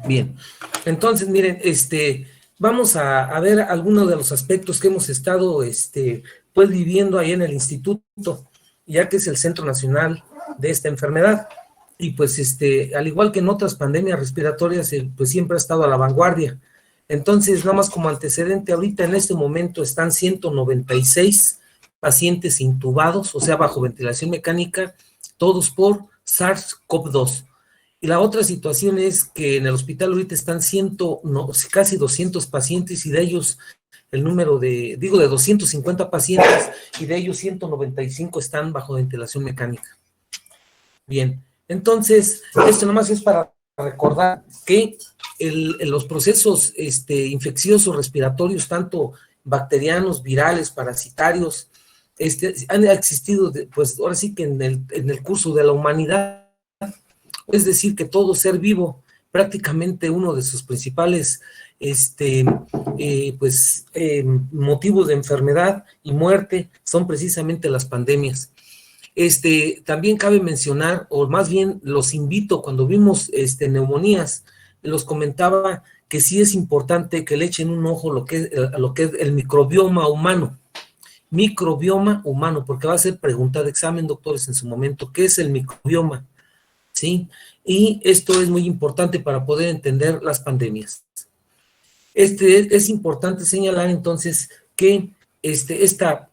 Bien, entonces miren, vamos a ver algunos de los aspectos que hemos estado, pues viviendo ahí en el instituto, ya que es el centro nacional de esta enfermedad. Y pues, al igual que en otras pandemias respiratorias, pues siempre ha estado a la vanguardia. Entonces, nada más como antecedente, ahorita en este momento están 196 pacientes intubados, o sea, bajo ventilación mecánica, todos por SARS-CoV-2. Y la otra situación es que en el hospital ahorita están no, casi 200 pacientes y de ellos el número de 250 pacientes y de ellos 195 están bajo ventilación mecánica. Bien, entonces, esto nomás es para recordar que los procesos infecciosos respiratorios, tanto bacterianos, virales, parasitarios, han existido, pues ahora sí que en el curso de la humanidad. Es decir, que todo ser vivo, prácticamente uno de sus principales motivos de enfermedad y muerte son precisamente las pandemias. También cabe mencionar, o más bien los invito, cuando vimos neumonías, los comentaba que sí es importante que le echen un ojo a lo que es el microbioma humano. Microbioma humano, porque va a ser pregunta de examen, doctores, en su momento, ¿qué es el microbioma? ¿Sí? Y esto es muy importante para poder entender las pandemias. Es importante señalar entonces que esta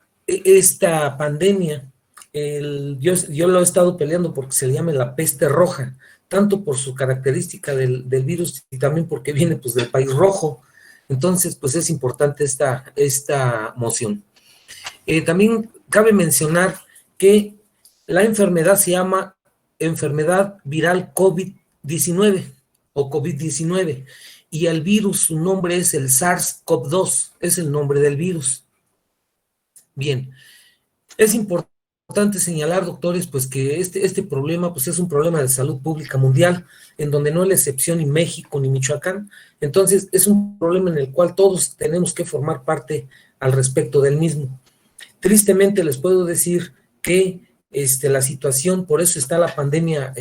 pandemia, yo lo he estado peleando porque se le llama la peste roja, tanto por su característica del virus y también porque viene pues del país rojo. Entonces, pues es importante esta moción. También cabe mencionar que la enfermedad se llama enfermedad viral COVID-19 o COVID-19 y el virus, su nombre es el SARS-CoV-2, es el nombre del virus. Bien, es importante señalar, doctores, pues que este problema pues es un problema de salud pública mundial, en donde no es la excepción ni México ni Michoacán. Entonces es un problema en el cual todos tenemos que formar parte al respecto del mismo. Tristemente les puedo decir que la situación, por eso está la pandemia,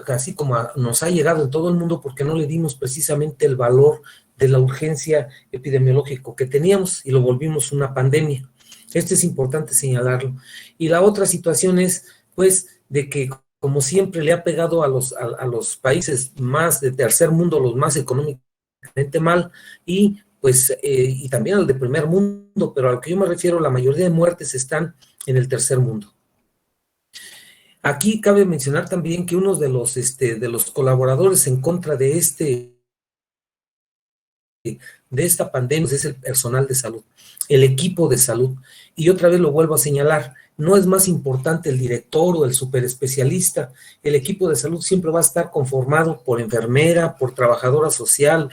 así como nos ha llegado en todo el mundo, porque no le dimos precisamente el valor de la urgencia epidemiológica que teníamos y lo volvimos una pandemia. Esto es importante señalarlo. Y la otra situación es, pues, de que como siempre le ha pegado a los países más de tercer mundo, los más económicamente mal, y pues, y también al de primer mundo, pero a lo que yo me refiero, la mayoría de muertes están en el tercer mundo. Aquí cabe mencionar también que uno de los colaboradores en contra de esta pandemia es el personal de salud, el equipo de salud. Y otra vez lo vuelvo a señalar, no es más importante el director o el superespecialista, el equipo de salud siempre va a estar conformado por enfermera, por trabajadora social,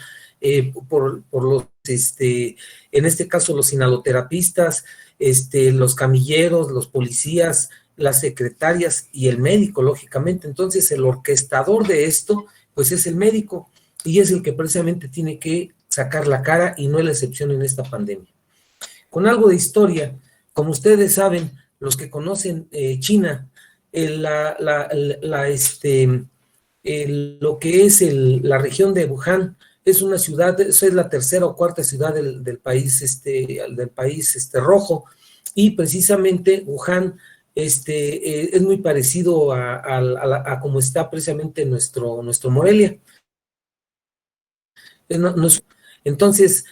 por los, en este caso los inhaloterapistas, los camilleros, los policías, las secretarias y el médico, lógicamente. Entonces el orquestador de esto, pues es el médico y es el que precisamente tiene que sacar la cara y no es la excepción en esta pandemia. Con algo de historia, como ustedes saben, los que conocen China, lo que es la región de Wuhan, es una ciudad, eso es la tercera o cuarta ciudad del país rojo, y precisamente Wuhan es muy parecido a como está precisamente nuestro Morelia. Entonces,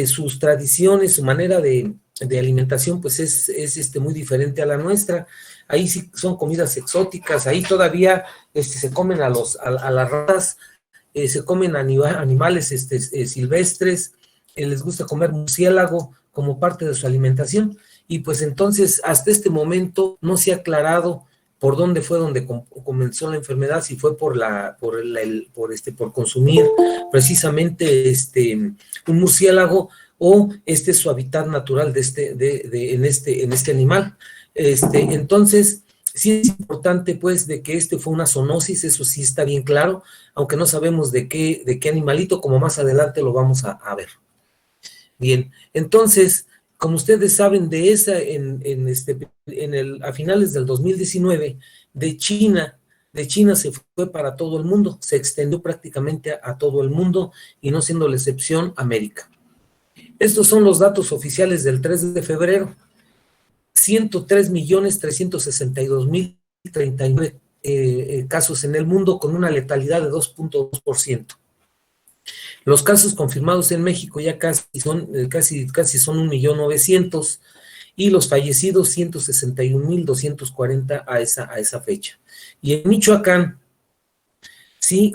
sus tradiciones, su manera de alimentación, pues es muy diferente a la nuestra. Ahí sí son comidas exóticas, ahí todavía se comen a las ratas, se comen animales silvestres, les gusta comer murciélago como parte de su alimentación, y pues entonces hasta este momento no se ha aclarado por dónde fue donde comenzó la enfermedad, si fue por consumir precisamente un murciélago o es su hábitat natural en este animal. Entonces, sí es importante pues de que fue una zoonosis, eso sí está bien claro, aunque no sabemos de qué animalito, como más adelante lo vamos a ver. Bien, entonces, como ustedes saben, a finales del 2019, de China de China se fue para todo el mundo, se extendió prácticamente a todo el mundo y no siendo la excepción América. Estos son los datos oficiales del 3 de febrero. 103.362.039 casos en el mundo con una letalidad de 2.2%. Los casos confirmados en México ya casi son 1.900.000 y los fallecidos 161.240 a esa fecha. Y en Michoacán, sí,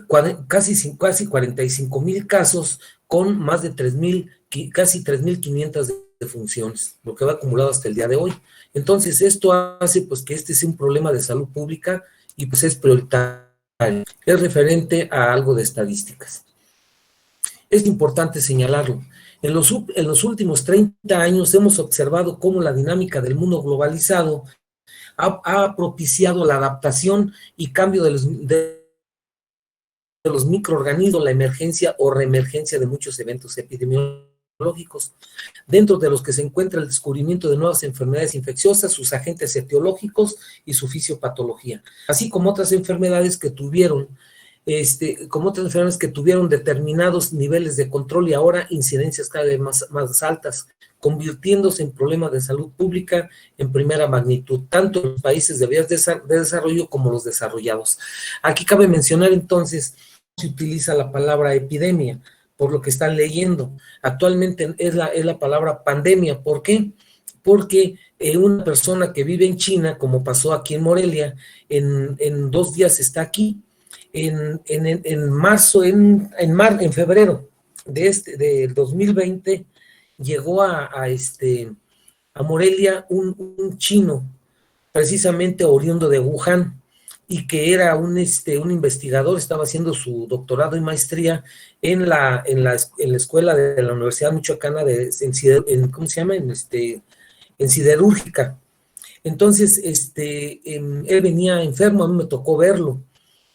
casi 45,000 casos con más de 3,000, casi 3,500 defunciones, lo que va acumulado hasta el día de hoy. Entonces, esto hace pues que este sea un problema de salud pública y pues es prioritario, es referente a algo de estadísticas. Es importante señalarlo. En los últimos 30 años hemos observado cómo la dinámica del mundo globalizado ha propiciado la adaptación y cambio de los microorganismos, la emergencia o reemergencia de muchos eventos epidemiológicos, dentro de los que se encuentra el descubrimiento de nuevas enfermedades infecciosas, sus agentes etiológicos y su fisiopatología, así como otras enfermedades que tuvieron determinados niveles de control y ahora incidencias cada vez más altas, convirtiéndose en problemas de salud pública en primera magnitud, tanto en los países de vías de desarrollo como los desarrollados. Aquí cabe mencionar entonces, se utiliza la palabra epidemia, por lo que están leyendo. Actualmente es la palabra pandemia. ¿Por qué? Porque una persona que vive en China, como pasó aquí en Morelia, en 2 días está aquí. En febrero del 2020 llegó a Morelia un chino, precisamente oriundo de Wuhan, y que era un investigador, estaba haciendo su doctorado y maestría en la escuela de la Universidad Michoacana ¿cómo se llama? En siderúrgica. Entonces, él venía enfermo, a mí me tocó verlo,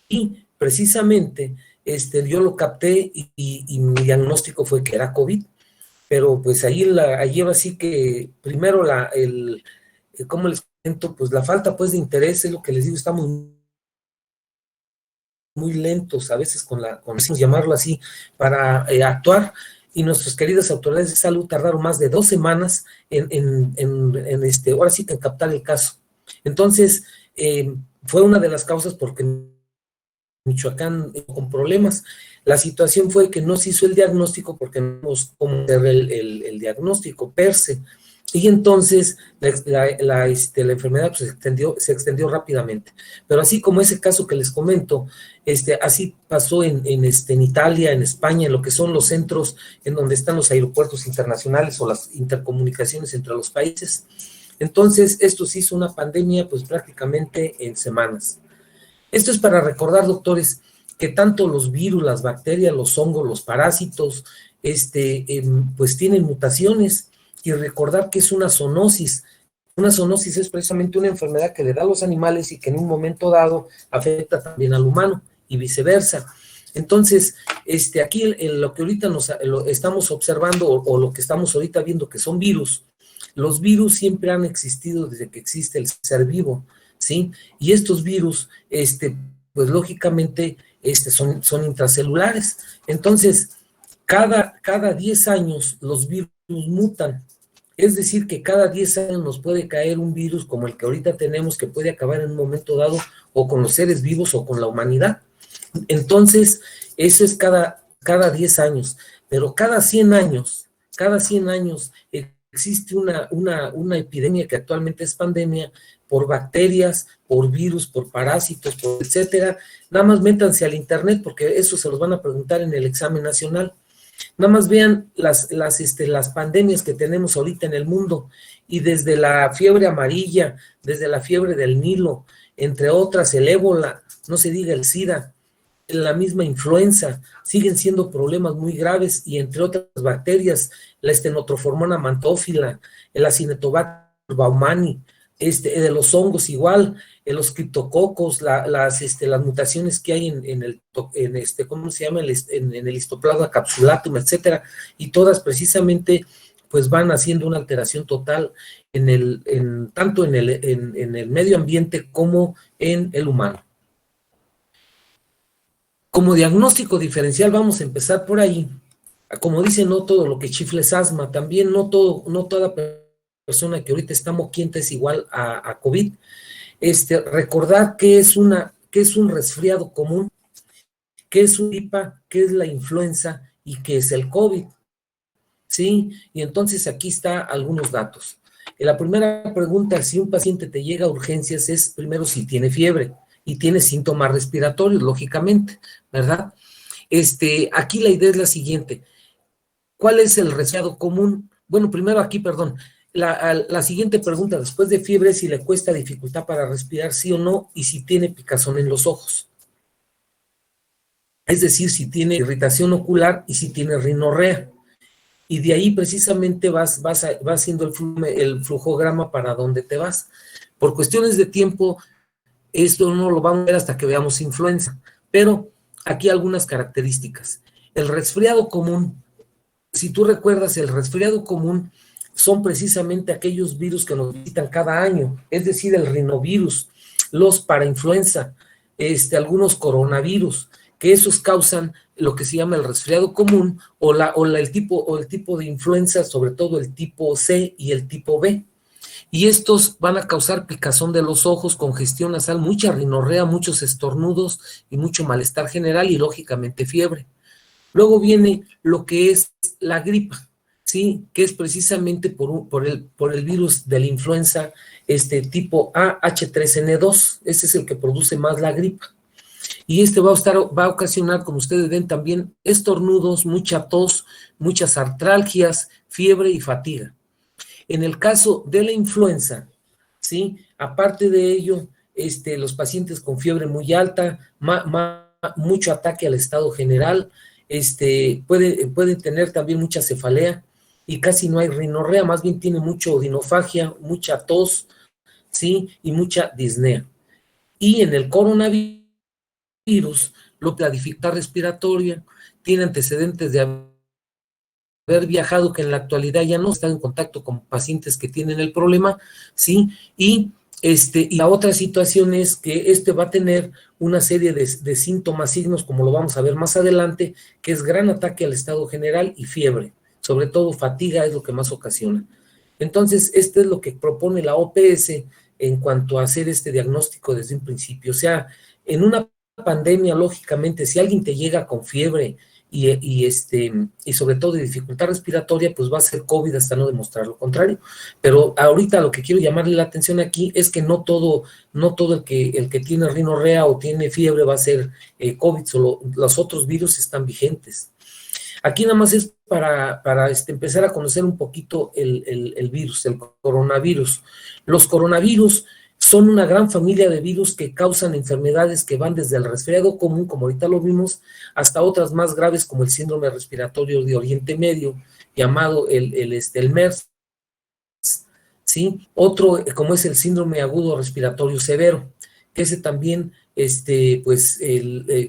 y precisamente yo lo capté y mi diagnóstico fue que era COVID, pero pues ahí ahora sí que primero ¿cómo les cuento? Pues la falta pues de interés, es lo que les digo, estamos muy lentos a veces con llamarlo así, para actuar, y nuestras queridas autoridades de salud tardaron más de 2 semanas ahora sí que en captar el caso. Entonces, fue una de las causas porque Michoacán con problemas. La situación fue que no se hizo el diagnóstico porque no sabemos cómo hacer el diagnóstico per se, y entonces la enfermedad pues, se extendió rápidamente. Pero así como ese caso que les comento, así pasó en Italia, en España, en lo que son los centros en donde están los aeropuertos internacionales o las intercomunicaciones entre los países. Entonces, esto se hizo una pandemia pues prácticamente en semanas. Esto es para recordar, doctores, que tanto los virus, las bacterias, los hongos, los parásitos, pues tienen mutaciones, y recordar que es una zoonosis. Una zoonosis es precisamente una enfermedad que le da a los animales y que en un momento dado afecta también al humano y viceversa. Entonces, aquí lo que ahorita lo estamos observando o lo que estamos ahorita viendo que son virus, los virus siempre han existido desde que existe el ser vivo, ¿sí? Y estos virus, pues lógicamente, son intracelulares. Entonces, cada 10 años los virus mutan. Es decir, que cada 10 años nos puede caer un virus como el que ahorita tenemos, que puede acabar en un momento dado o con los seres vivos o con la humanidad. Entonces, eso es cada 10 años. Pero cada 100 años existe una epidemia que actualmente es pandemia por bacterias, por virus, por parásitos, por etcétera. Nada más métanse al internet porque eso se los van a preguntar en el examen nacional. Nada más vean las pandemias que tenemos ahorita en el mundo, y desde la fiebre amarilla, desde la fiebre del Nilo, entre otras, el ébola, no se diga el SIDA, la misma influenza, siguen siendo problemas muy graves, y entre otras bacterias, la Stenotrophomonas mantófila, el Acinetobacter baumannii, de los hongos igual, los criptococos, las mutaciones que hay ¿cómo se llama? En el Histoplasma capsulatum, etcétera, y todas precisamente pues van haciendo una alteración total tanto en el medio ambiente como en el humano. Como diagnóstico diferencial, vamos a empezar por ahí. Como dice, no todo lo que chifla es asma, también no toda persona que ahorita está moquienta es igual a COVID. Recordar que es un resfriado común, que es una gripa, que es la influenza y que es el COVID, ¿sí? Y entonces aquí está algunos datos. La primera pregunta, si un paciente te llega a urgencias, es primero si tiene fiebre y tiene síntomas respiratorios, lógicamente, ¿verdad? Aquí la idea es la siguiente. ¿Cuál es el resfriado común? Bueno, primero aquí, perdón. La siguiente pregunta, después de fiebre, si le cuesta dificultad para respirar, sí o no, y si tiene picazón en los ojos. Es decir, si tiene irritación ocular y si tiene rinorrea. Y de ahí precisamente vas haciendo el flujograma para dónde te vas. Por cuestiones de tiempo, esto no lo vamos a ver hasta que veamos influenza. Pero aquí algunas características. El resfriado común, si tú recuerdas, el resfriado común son precisamente aquellos virus que nos visitan cada año, es decir, el rinovirus, los parainfluenza, algunos coronavirus, que esos causan lo que se llama el resfriado común el tipo de influenza, sobre todo el tipo C y el tipo B. Y estos van a causar picazón de los ojos, congestión nasal, mucha rinorrea, muchos estornudos y mucho malestar general y lógicamente fiebre. Luego viene lo que es la gripa, ¿sí? Que es precisamente por el virus de la influenza tipo A H3N2. Ese es el que produce más la gripa. Y va a ocasionar, como ustedes ven, también estornudos, mucha tos, muchas artralgias, fiebre y fatiga. En el caso de la influenza, ¿sí? Aparte de ello, los pacientes con fiebre muy alta, mucho ataque al estado general, puede tener también mucha cefalea y casi no hay rinorrea, más bien tiene mucha odinofagia, mucha tos, ¿sí? Y mucha disnea. Y en el coronavirus, la dificultad respiratoria, tiene antecedentes de haber viajado, que en la actualidad ya no están en contacto con pacientes que tienen el problema, ¿sí? Y la otra situación es que va a tener una serie de síntomas, signos, como lo vamos a ver más adelante, que es gran ataque al estado general y fiebre, sobre todo fatiga es lo que más ocasiona. Entonces, es lo que propone la OPS en cuanto a hacer este diagnóstico desde un principio. O sea, en una pandemia, lógicamente, si alguien te llega con fiebre y sobre todo de dificultad respiratoria, pues va a ser COVID hasta no demostrar lo contrario. Pero ahorita lo que quiero llamarle la atención aquí es que no todo el que tiene rinorrea o tiene fiebre va a ser COVID, solo los otros virus están vigentes. Aquí nada más es para empezar a conocer un poquito el virus, el coronavirus. Los coronavirus son una gran familia de virus que causan enfermedades que van desde el resfriado común, como ahorita lo vimos, hasta otras más graves como el síndrome respiratorio de Oriente Medio, llamado el MERS, ¿sí? Otro, como es el síndrome agudo respiratorio severo, que ese también,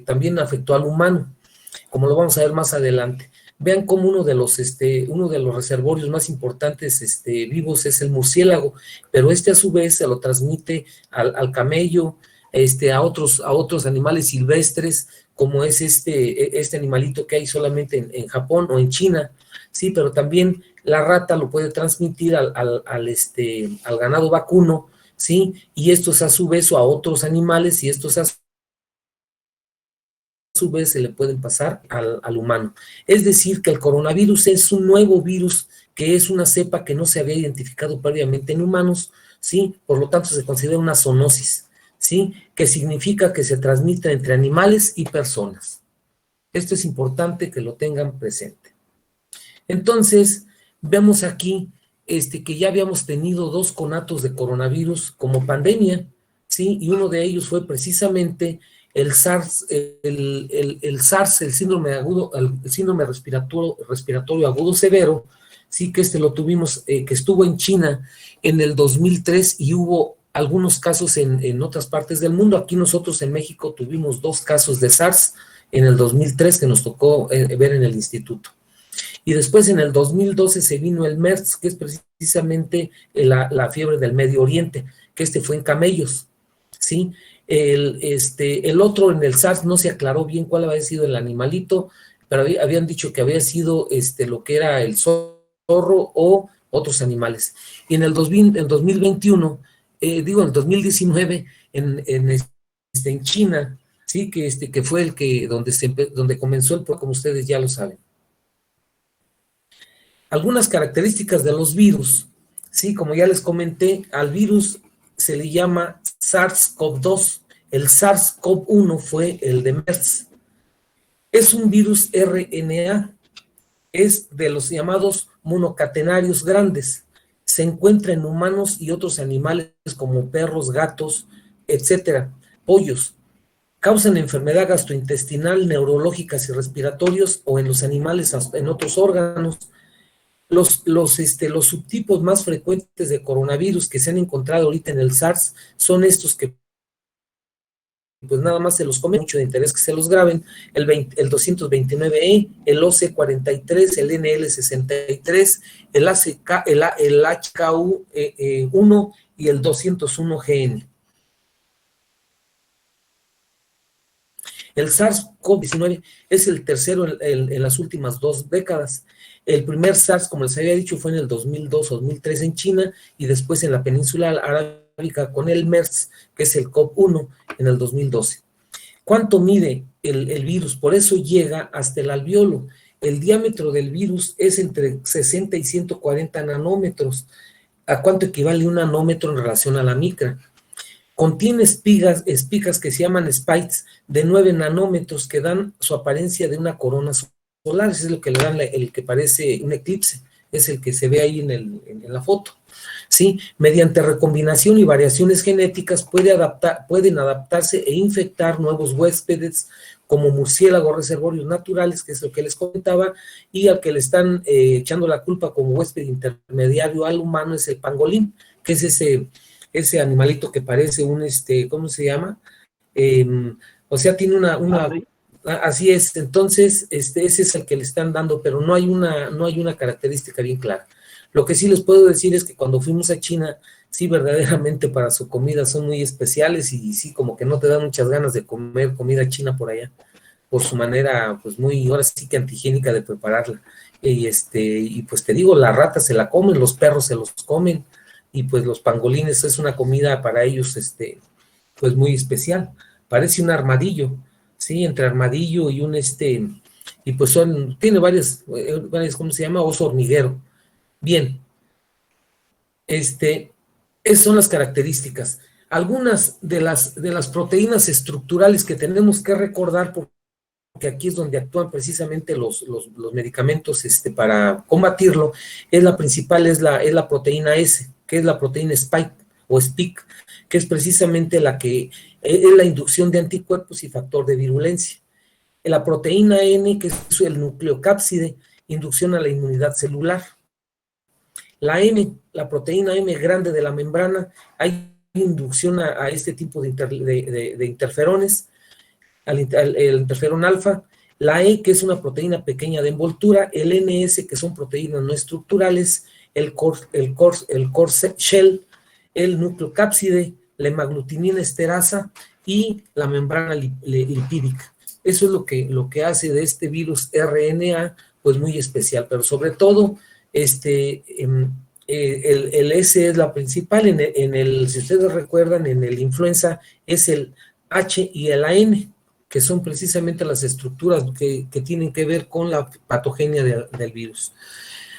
también afectó al humano, como lo vamos a ver más adelante. Vean cómo uno de los reservorios más importantes vivos es el murciélago, pero a su vez se lo transmite al camello, a otros animales silvestres, como es este animalito que hay solamente en Japón o en China, sí, pero también la rata lo puede transmitir al ganado vacuno, sí, y estos a su vez o a otros animales, y estos a su vez se le pueden pasar al humano. Es decir, que el coronavirus es un nuevo virus, que es una cepa que no se había identificado previamente en humanos, ¿sí? Por lo tanto, se considera una zoonosis, ¿sí? Que significa que se transmite entre animales y personas. Esto es importante que lo tengan presente. Entonces, vemos aquí que ya habíamos tenido 2 conatos de coronavirus como pandemia, ¿sí? Y uno de ellos fue precisamente el SARS, el síndrome agudo, el síndrome respiratorio agudo severo, sí, que lo tuvimos, que estuvo en China en el 2003 y hubo algunos casos en otras partes del mundo. Aquí nosotros en México tuvimos 2 casos de SARS en el 2003 que nos tocó ver en el instituto. Y después en el 2012 se vino el MERS, que es precisamente la fiebre del Medio Oriente, que fue en camellos, ¿sí? El otro, en el SARS, no se aclaró bien cuál había sido el animalito, pero habían dicho que había sido lo que era el zorro o otros animales. Y en el 2021, en el 2019, en China, sí, que fue donde comenzó el como ustedes ya lo saben. Algunas características de los virus, sí, como ya les comenté, al virus se le llama SARS-CoV-2. El SARS-CoV-1 fue el de MERS. Es un virus RNA, es de los llamados monocatenarios grandes. Se encuentra en humanos y otros animales como perros, gatos, etcétera, pollos. Causan enfermedad gastrointestinal, neurológicas y respiratorios, o en los animales en otros órganos. Los subtipos más frecuentes de coronavirus que se han encontrado ahorita en el SARS son estos que pues nada más se los come, mucho de interés que se los graben: el 229E, el OC43, el NL63, el HKU1 y el 201GN. El SARS-CoV-19 es el tercero en las últimas 2 décadas. El primer SARS, como les había dicho, fue en el 2002 o 2003 en China, y después en la península arábica con el MERS, que es el CoV-1, en el 2012. ¿Cuánto mide el virus? Por eso llega hasta el alveolo. El diámetro del virus es entre 60 y 140 nanómetros. ¿A cuánto equivale un nanómetro en relación a la micra? Contiene espigas que se llaman spikes de 9 nanómetros que dan su apariencia de una corona solar. Ese es lo que le dan el que parece un eclipse, es el que se ve ahí en la foto. ¿Sí? Mediante recombinación y variaciones genéticas pueden adaptarse e infectar nuevos huéspedes como murciélagos reservorios naturales, que es lo que les comentaba, y al que le están echando la culpa como huésped intermediario al humano es el pangolín, que es ese animalito que parece un, ¿cómo se llama? O sea, tiene así es. Entonces, ese es el que le están dando, pero no hay una característica bien clara. Lo que sí les puedo decir es que cuando fuimos a China, sí, verdaderamente para su comida son muy especiales, y sí, como que no te dan muchas ganas de comer comida china por allá, por su manera, pues ahora sí que antihigiénica de prepararla. Y pues te digo, la rata se la comen, los perros se los comen, y pues los pangolines es una comida para ellos, pues muy especial. Parece un armadillo, sí, entre armadillo y y pues tiene varias, ¿cómo se llama? Oso hormiguero. Bien, esas son las características. Algunas de las proteínas estructurales que tenemos que recordar, porque aquí es donde actúan precisamente los medicamentos para combatirlo, la principal es la proteína S, que es la proteína Spike o SPIC, que es precisamente la que es la inducción de anticuerpos y factor de virulencia. La proteína N, que es el nucleocápside, inducción a la inmunidad celular. La M, la proteína M grande de la membrana, hay inducción a este tipo de interferones, el interferón alfa. La E, que es una proteína pequeña de envoltura. El NS, que son proteínas no estructurales. El core shell, el nucleocápside, la hemaglutinina esterasa y la membrana lipídica. Eso es lo que hace de este virus RNA pues muy especial, pero sobre todo el S es la principal. Si ustedes recuerdan, en el influenza es el H y el N, que son precisamente las estructuras que tienen que ver con la patogenia del virus.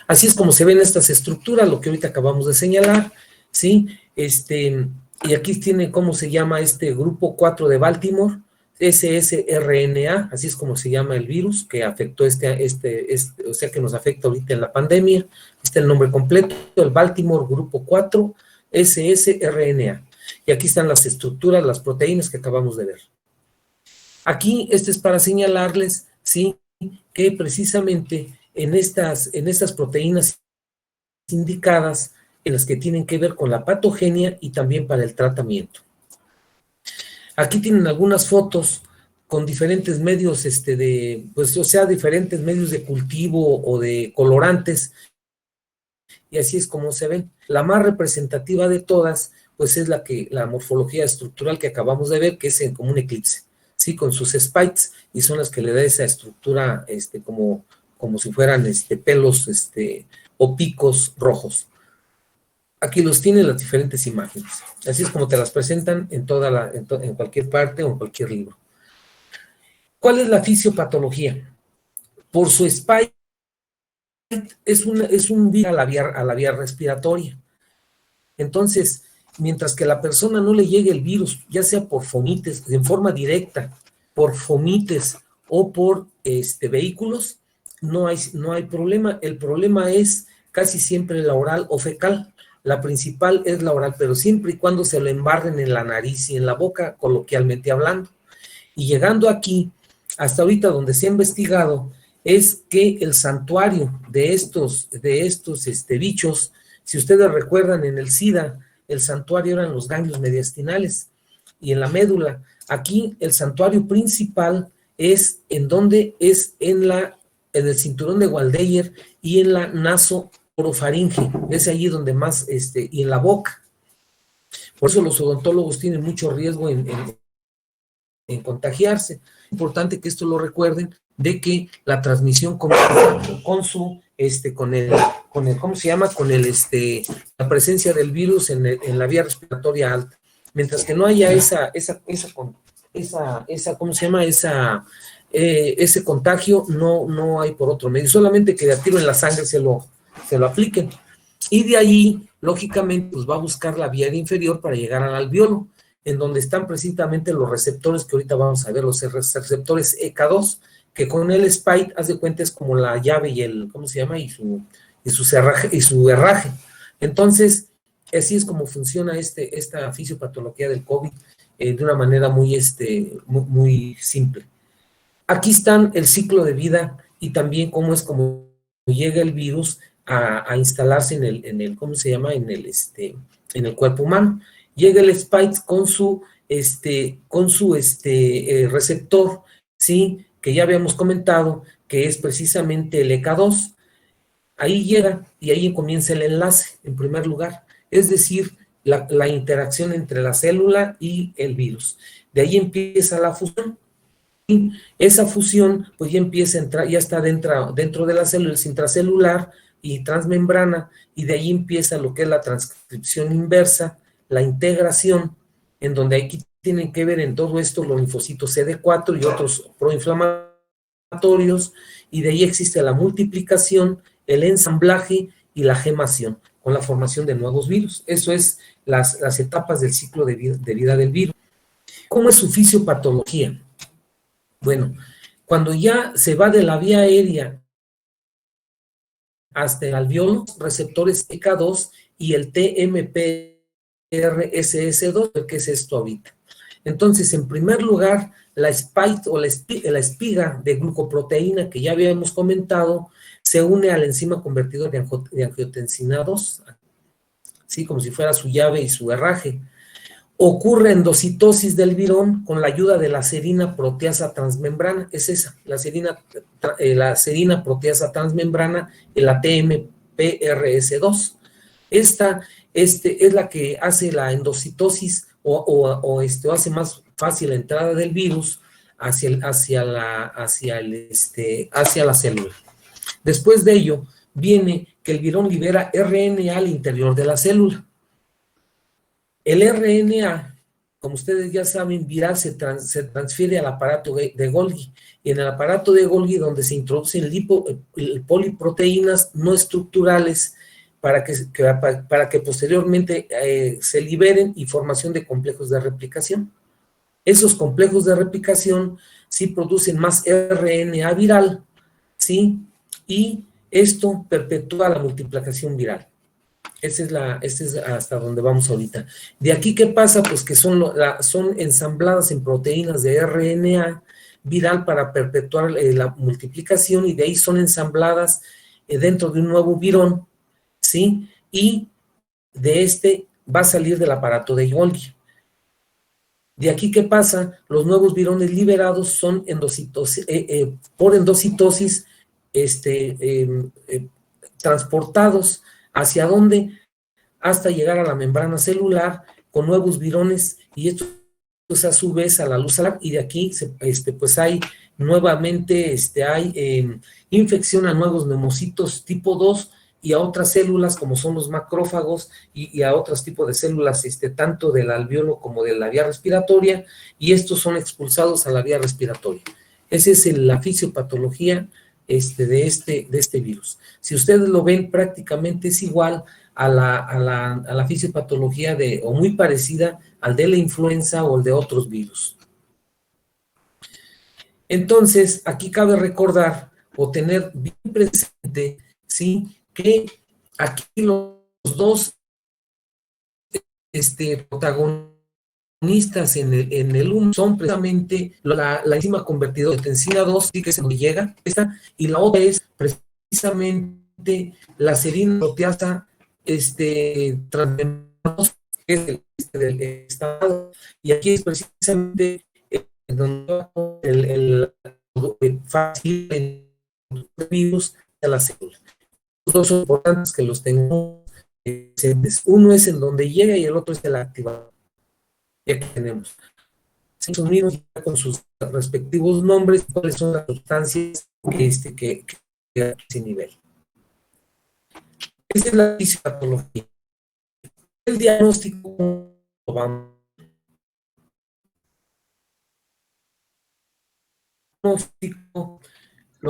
Así es como se ven estas estructuras, lo que ahorita acabamos de señalar, ¿sí? Y aquí tiene cómo se llama este grupo 4 de Baltimore, ssRNA, así es como se llama el virus que afectó o sea, que nos afecta ahorita en la pandemia. Este es el nombre completo, el Baltimore grupo 4, ssRNA. Y aquí están las estructuras, las proteínas que acabamos de ver. Aquí, es para señalarles, ¿sí?, que precisamente en estas proteínas indicadas, en las que tienen que ver con la patogenia y también para el tratamiento. Aquí tienen algunas fotos con diferentes medios, diferentes medios de cultivo o de colorantes, y así es como se ven. La más representativa de todas, pues es la morfología estructural que acabamos de ver, que es como un eclipse, ¿sí? Con sus spikes, y son las que le da esa estructura como si fueran pelos o picos rojos. Aquí los tienen las diferentes imágenes. Así es como te las presentan en cualquier parte o en cualquier libro. ¿Cuál es la fisiopatología? Por su spike es un virus a la vía respiratoria. Entonces, mientras que a la persona no le llegue el virus, ya sea por fomites, en forma directa, por fomites o por vehículos, no hay problema. El problema es casi siempre la oral o fecal. La principal es la oral, pero siempre y cuando se lo embarren en la nariz y en la boca, coloquialmente hablando. Y llegando aquí, hasta ahorita donde se ha investigado, es que el santuario de estos bichos, si ustedes recuerdan, en el SIDA, el santuario eran los ganglios mediastinales y en la médula. Aquí el santuario principal es en donde es en el cinturón de Waldeyer y en la nasoporofaringe, es allí donde más, y en la boca. Por eso los odontólogos tienen mucho riesgo en contagiarse. Es importante que esto lo recuerden, de que la transmisión comienza ¿cómo se llama? La presencia del virus en la vía respiratoria alta. Mientras que no haya ¿cómo se llama? Ese contagio, no hay por otro medio, solamente que de a tiro en la sangre se lo apliquen. Y de ahí, lógicamente, pues va a buscar la vía inferior para llegar al alveolo, en donde están precisamente los receptores que ahorita vamos a ver, los receptores EK2, que con el spike, haz de cuenta, es como la llave y ¿cómo se llama? Y su herraje. Entonces, así es como funciona esta fisiopatología del COVID, de una manera muy simple. Aquí están el ciclo de vida y también cómo es como llega el virus a instalarse en el ¿cómo se llama? En el cuerpo humano. Llega el spike con su receptor, ¿sí? Que ya habíamos comentado, que es precisamente el EK2. Ahí llega y ahí comienza el enlace, en primer lugar. Es decir, la interacción entre la célula y el virus. De ahí empieza la fusión. Y esa fusión, pues ya empieza a entrar, ya está dentro de la célula, es intracelular y transmembrana, y de ahí empieza lo que es la transcripción inversa, la integración, en donde aquí tienen que ver en todo esto los linfocitos CD4 y otros proinflamatorios, y de ahí existe la multiplicación, el ensamblaje y la gemación, con la formación de nuevos virus. Eso es las etapas del ciclo de vida del virus. ¿Cómo es su fisiopatología? Bueno, cuando ya se va de la vía aérea hasta el alveolo, receptores EK2 y el TMPRSS2, ¿qué es esto ahorita? Entonces, en primer lugar, la spike o la espiga de glucoproteína que ya habíamos comentado se une a la enzima convertidor de angiotensina 2, ¿sí? Como si fuera su llave y su herraje. Ocurre endocitosis del virón con la ayuda de la serina proteasa transmembrana, es esa, la serina proteasa transmembrana, el ATMPRS2. Esta es la que hace la endocitosis o hace más fácil la entrada del virus hacia la célula. Después de ello, viene que el virón libera RNA al interior de la célula. El RNA, como ustedes ya saben, viral se transfiere al aparato de Golgi, y en el aparato de Golgi, donde se introducen poliproteínas no estructurales para que posteriormente se liberen, y formación de complejos de replicación. Esos complejos de replicación sí producen más RNA viral, ¿sí? Y esto perpetúa la multiplicación viral. Este es hasta donde vamos ahorita. De aquí, ¿qué pasa? Pues que son ensambladas en proteínas de RNA viral para perpetuar la multiplicación, y de ahí son ensambladas dentro de un nuevo virón, ¿sí? Y de va a salir del aparato de Golgi. De aquí, ¿qué pasa? Los nuevos virones liberados son por endocitosis transportados. ¿Hacia dónde? Hasta llegar a la membrana celular, con nuevos virones, y esto pues a su vez a la luz solar, y de aquí pues hay nuevamente hay infección a nuevos neumocitos tipo 2 y a otras células como son los macrófagos y a otros tipos de células tanto del alveolo como de la vía respiratoria, y estos son expulsados a la vía respiratoria. Esa es la fisiopatología de este virus. Si ustedes lo ven, prácticamente es igual a la fisiopatología o muy parecida al de la influenza o el de otros virus. Entonces, aquí cabe recordar o tener bien presente, ¿sí?, que aquí los dos protagonistas en el uno son precisamente la enzima convertidora de angiotensina 2, sí, que es donde llega esta, y la otra es precisamente la serina proteasa transmembrana, que es del estado, y aquí es precisamente donde el fácil virus de la célula. Los dos son importantes que los tengamos. Uno es en donde llega y el otro es el activador. Ya que tenemos son mismos con sus respectivos nombres, cuáles son las sustancias que a ese nivel. Esa es la fisiopatología. El diagnóstico lo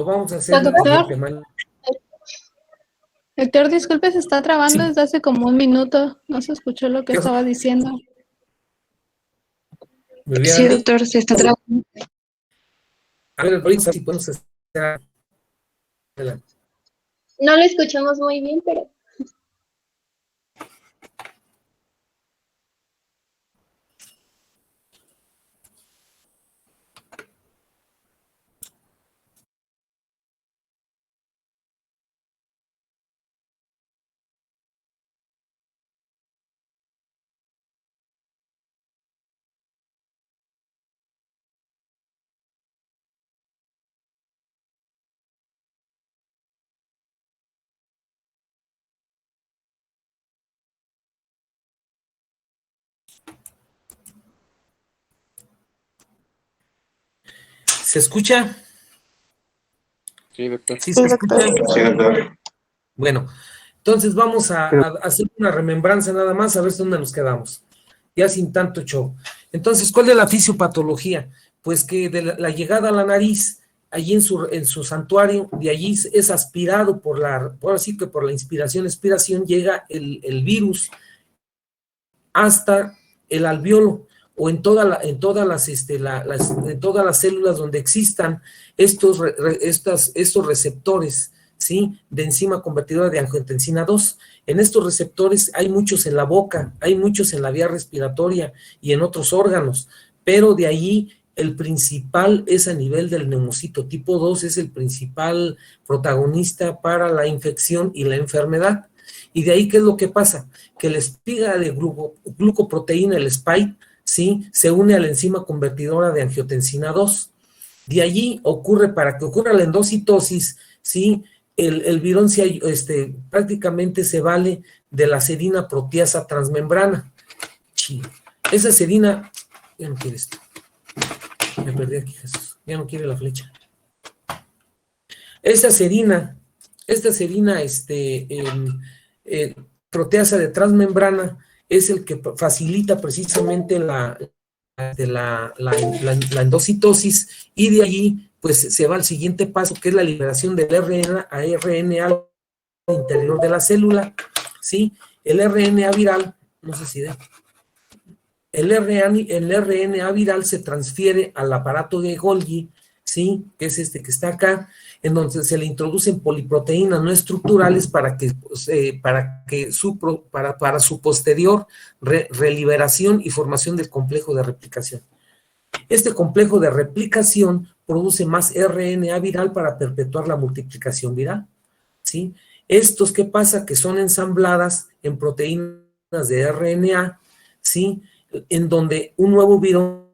vamos a hacer. Doctor, disculpe, se está trabando desde hace como un minuto. No se escuchó lo que estaba diciendo. Sí, doctor, se está trabando. A ver, ahorita si podemos hacer. No lo escuchamos muy bien, pero... ¿Se escucha? Sí, doctor. ¿Sí se escucha? Sí, doctor. Bueno, entonces vamos a hacer una remembranza nada más, a ver dónde nos quedamos, ya sin tanto show. Entonces, ¿cuál es la fisiopatología? Pues que de la llegada a la nariz, allí en su santuario, de allí es aspirado por así que por la inspiración-expiración, llega el virus hasta el alveolo, o en todas las células donde existan estos receptores, ¿sí?, de enzima convertidora de angiotensina 2. En estos receptores hay muchos en la boca, hay muchos en la vía respiratoria y en otros órganos, pero de ahí el principal es a nivel del neumocito tipo 2, es el principal protagonista para la infección y la enfermedad. Y de ahí, ¿qué es lo que pasa? Que la espiga de glucoproteína, el spike, ¿sí?, se une a la enzima convertidora de angiotensina 2. De allí para que ocurra la endocitosis, ¿sí?, el virón prácticamente se vale de la serina proteasa transmembrana. Esa serina, ya no quiere esto. Me perdí aquí, Jesús. Ya no quiere la flecha. Esta serina, proteasa de transmembrana es el que facilita precisamente la endocitosis, y de allí pues se va al siguiente paso, que es la liberación del RNA al interior de la célula, ¿sí? El RNA viral, no sé si el RNA viral se transfiere al aparato de Golgi, ¿sí?, que es que está acá, en donde se le introducen poliproteínas no estructurales para su posterior reliberación y formación del complejo de replicación. Este complejo de replicación produce más RNA viral para perpetuar la multiplicación viral, ¿sí? Estos, ¿qué pasa? Que son ensambladas en proteínas de RNA, ¿sí?, en donde un nuevo virón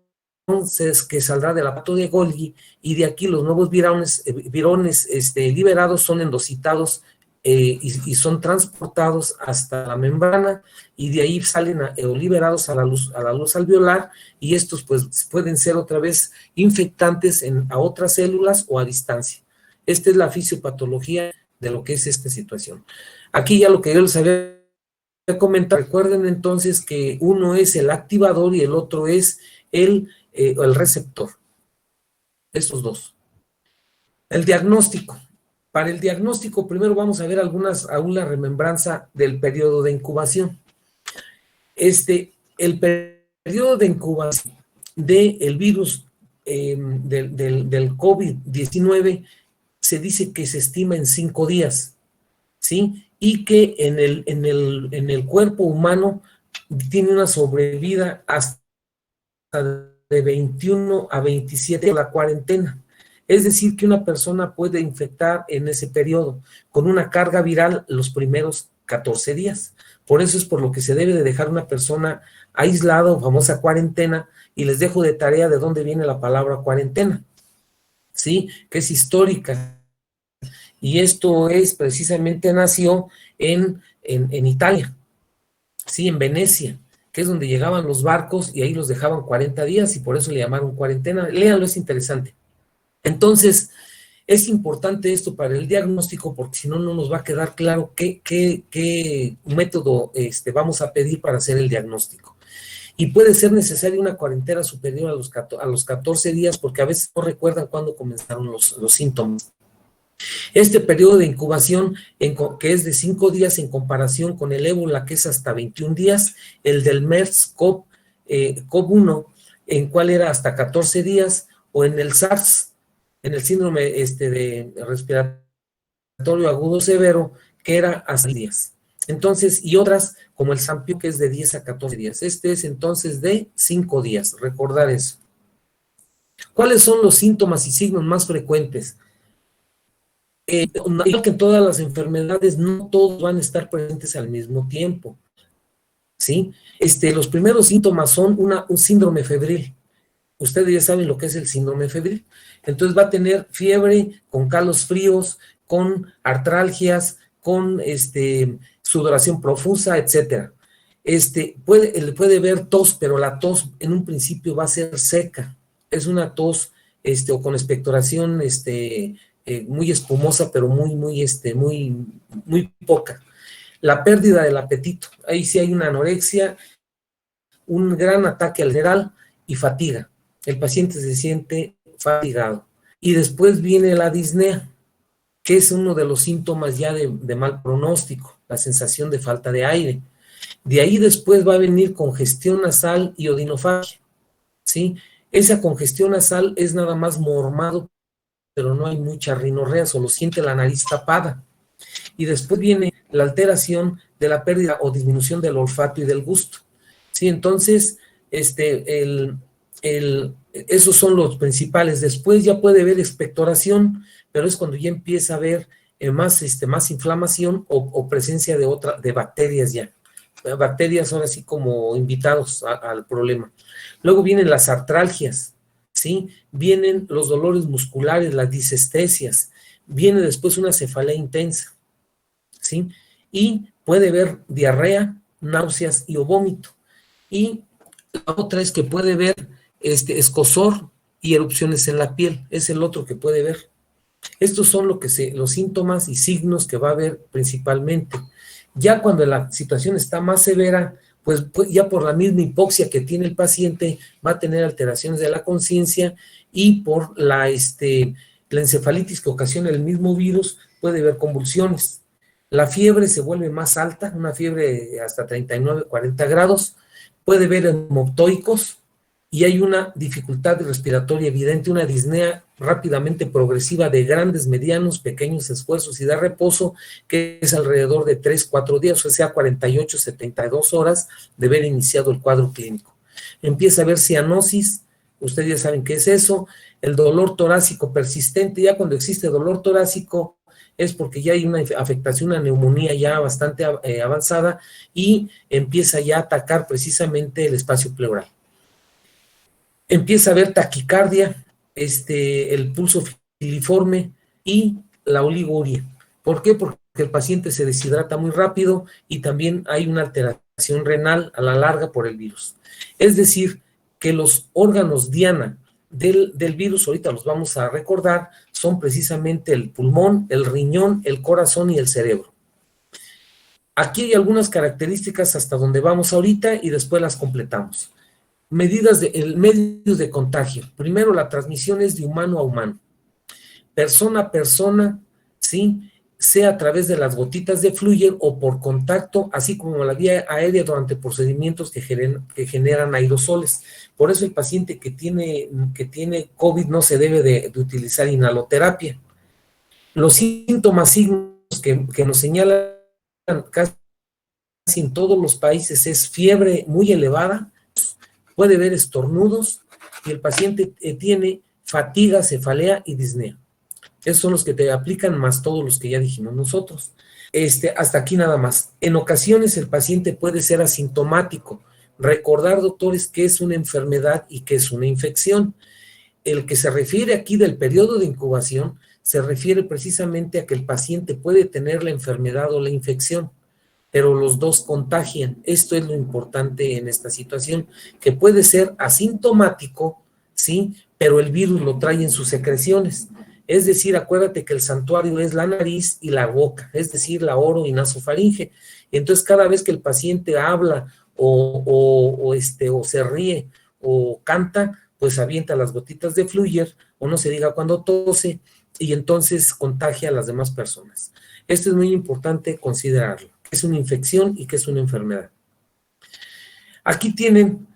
que saldrá del aparato de Golgi, y de aquí los nuevos virones liberados son endocitados y son transportados hasta la membrana y de ahí salen o liberados a la luz alveolar, y estos pues pueden ser otra vez infectantes a otras células o a distancia. Esta es la fisiopatología de lo que es esta situación. Aquí ya lo que yo les había comentado, recuerden entonces que uno es el activador y el otro es el receptor. Estos dos. El diagnóstico. Para el diagnóstico, primero vamos a ver alguna remembranza del periodo de incubación. El periodo de incubación del virus del COVID-19 se dice que se estima en 5 días, ¿sí? Y que en el cuerpo humano tiene una sobrevida hasta de 21 a 27 la cuarentena. Es decir, que una persona puede infectar en ese periodo con una carga viral los primeros 14 días. Por eso es por lo que se debe de dejar una persona aislada o famosa cuarentena, y les dejo de tarea de dónde viene la palabra cuarentena, ¿sí? Que es histórica. Y esto es precisamente nació en Italia, ¿sí? En Venecia, que es donde llegaban los barcos y ahí los dejaban 40 días y por eso le llamaron cuarentena. Léanlo, es interesante. Entonces, es importante esto para el diagnóstico, porque si no, no nos va a quedar claro qué método vamos a pedir para hacer el diagnóstico. Y puede ser necesaria una cuarentena superior a los 14 días, porque a veces no recuerdan cuándo comenzaron los síntomas. Este periodo de incubación, que es de 5 días en comparación con el ébola, que es hasta 21 días, el del MERS-CoV-1, en cual era hasta 14 días, o en el SARS, en el síndrome de respiratorio agudo severo, que era hasta 10 días. Entonces, y otras, como el sarampión, que es de 10 a 14 días. Este es entonces de 5 días, recordar eso. ¿Cuáles son los síntomas y signos más frecuentes? Igual que en todas las enfermedades, no todos van a estar presentes al mismo tiempo, ¿sí? Los primeros síntomas son un síndrome febril. Ustedes ya saben lo que es el síndrome febril. Entonces va a tener fiebre, con calos fríos, con artralgias, con sudoración profusa, etcétera. Puede ver tos, pero la tos en un principio va a ser seca. Es una tos o con expectoración muy espumosa, pero muy poca. La pérdida del apetito. Ahí sí hay una anorexia, un gran ataque al general y fatiga. El paciente se siente fatigado. Y después viene la disnea, que es uno de los síntomas ya de mal pronóstico, la sensación de falta de aire. De ahí después va a venir congestión nasal y odinofagia, ¿sí? Esa congestión nasal es nada más mormado, pero no hay mucha rinorrea, solo siente la nariz tapada. Y después viene la alteración de la pérdida o disminución del olfato y del gusto, ¿sí? Entonces, esos son los principales. Después ya puede haber expectoración, pero es cuando ya empieza a haber más inflamación o presencia de bacterias ya. Bacterias son así como invitados al problema. Luego vienen las artralgias, ¿sí? Vienen los dolores musculares, las disestesias. Viene después una cefalea intensa, ¿sí? Y puede haber diarrea, náuseas y o vómito. Y la otra es que puede haber escozor y erupciones en la piel. Es el otro que puede ver. Estos son los síntomas y signos que va a haber principalmente. Ya cuando la situación está más severa, pues ya por la misma hipoxia que tiene el paciente, va a tener alteraciones de la conciencia, y por la encefalitis que ocasiona el mismo virus, puede haber convulsiones. La fiebre se vuelve más alta, una fiebre hasta 39, 40 grados, puede haber hemoptoicos, y hay una dificultad respiratoria evidente, una disnea rápidamente progresiva de grandes, medianos, pequeños esfuerzos y de reposo, que es alrededor de 3-4 días, o sea, 48-72 horas de haber iniciado el cuadro clínico. Empieza a haber cianosis, ustedes ya saben qué es eso. El dolor torácico persistente. Ya cuando existe dolor torácico es porque ya hay una afectación, una neumonía ya bastante avanzada, y empieza ya a atacar precisamente el espacio pleural. Empieza a haber taquicardia, el pulso filiforme y la oliguria. ¿Por qué? Porque el paciente se deshidrata muy rápido y también hay una alteración renal a la larga por el virus. Es decir, que los órganos diana del virus, ahorita los vamos a recordar, son precisamente el pulmón, el riñón, el corazón y el cerebro. Aquí hay algunas características hasta donde vamos ahorita y después las completamos. Medios de contagio. Primero, la transmisión es de humano a humano. Persona a persona, ¿sí? Sea a través de las gotitas de Fluyer o por contacto, así como la vía aérea durante procedimientos que generan aerosoles. Por eso el paciente que tiene COVID no se debe de utilizar inhaloterapia. Los síntomas, signos que nos señalan casi en todos los países es fiebre muy elevada, puede haber estornudos y el paciente tiene fatiga, cefalea y disnea. Esos son los que te aplican más todos los que ya dijimos nosotros. Hasta aquí nada más. En ocasiones el paciente puede ser asintomático. Recordar, doctores, que es una enfermedad y que es una infección. El que se refiere aquí del periodo de incubación se refiere precisamente a que el paciente puede tener la enfermedad o la infección, pero los dos contagian. Esto es lo importante en esta situación, que puede ser asintomático, ¿sí? Pero el virus lo trae en sus secreciones. Es decir, acuérdate que el santuario es la nariz y la boca, es decir, la oro y nasofaringe. Entonces, cada vez que el paciente habla o se ríe o canta, pues avienta las gotitas de Fluyer, o no se diga cuando tose, y entonces contagia a las demás personas. Esto es muy importante considerarlo, que es una infección y que es una enfermedad. Aquí tienen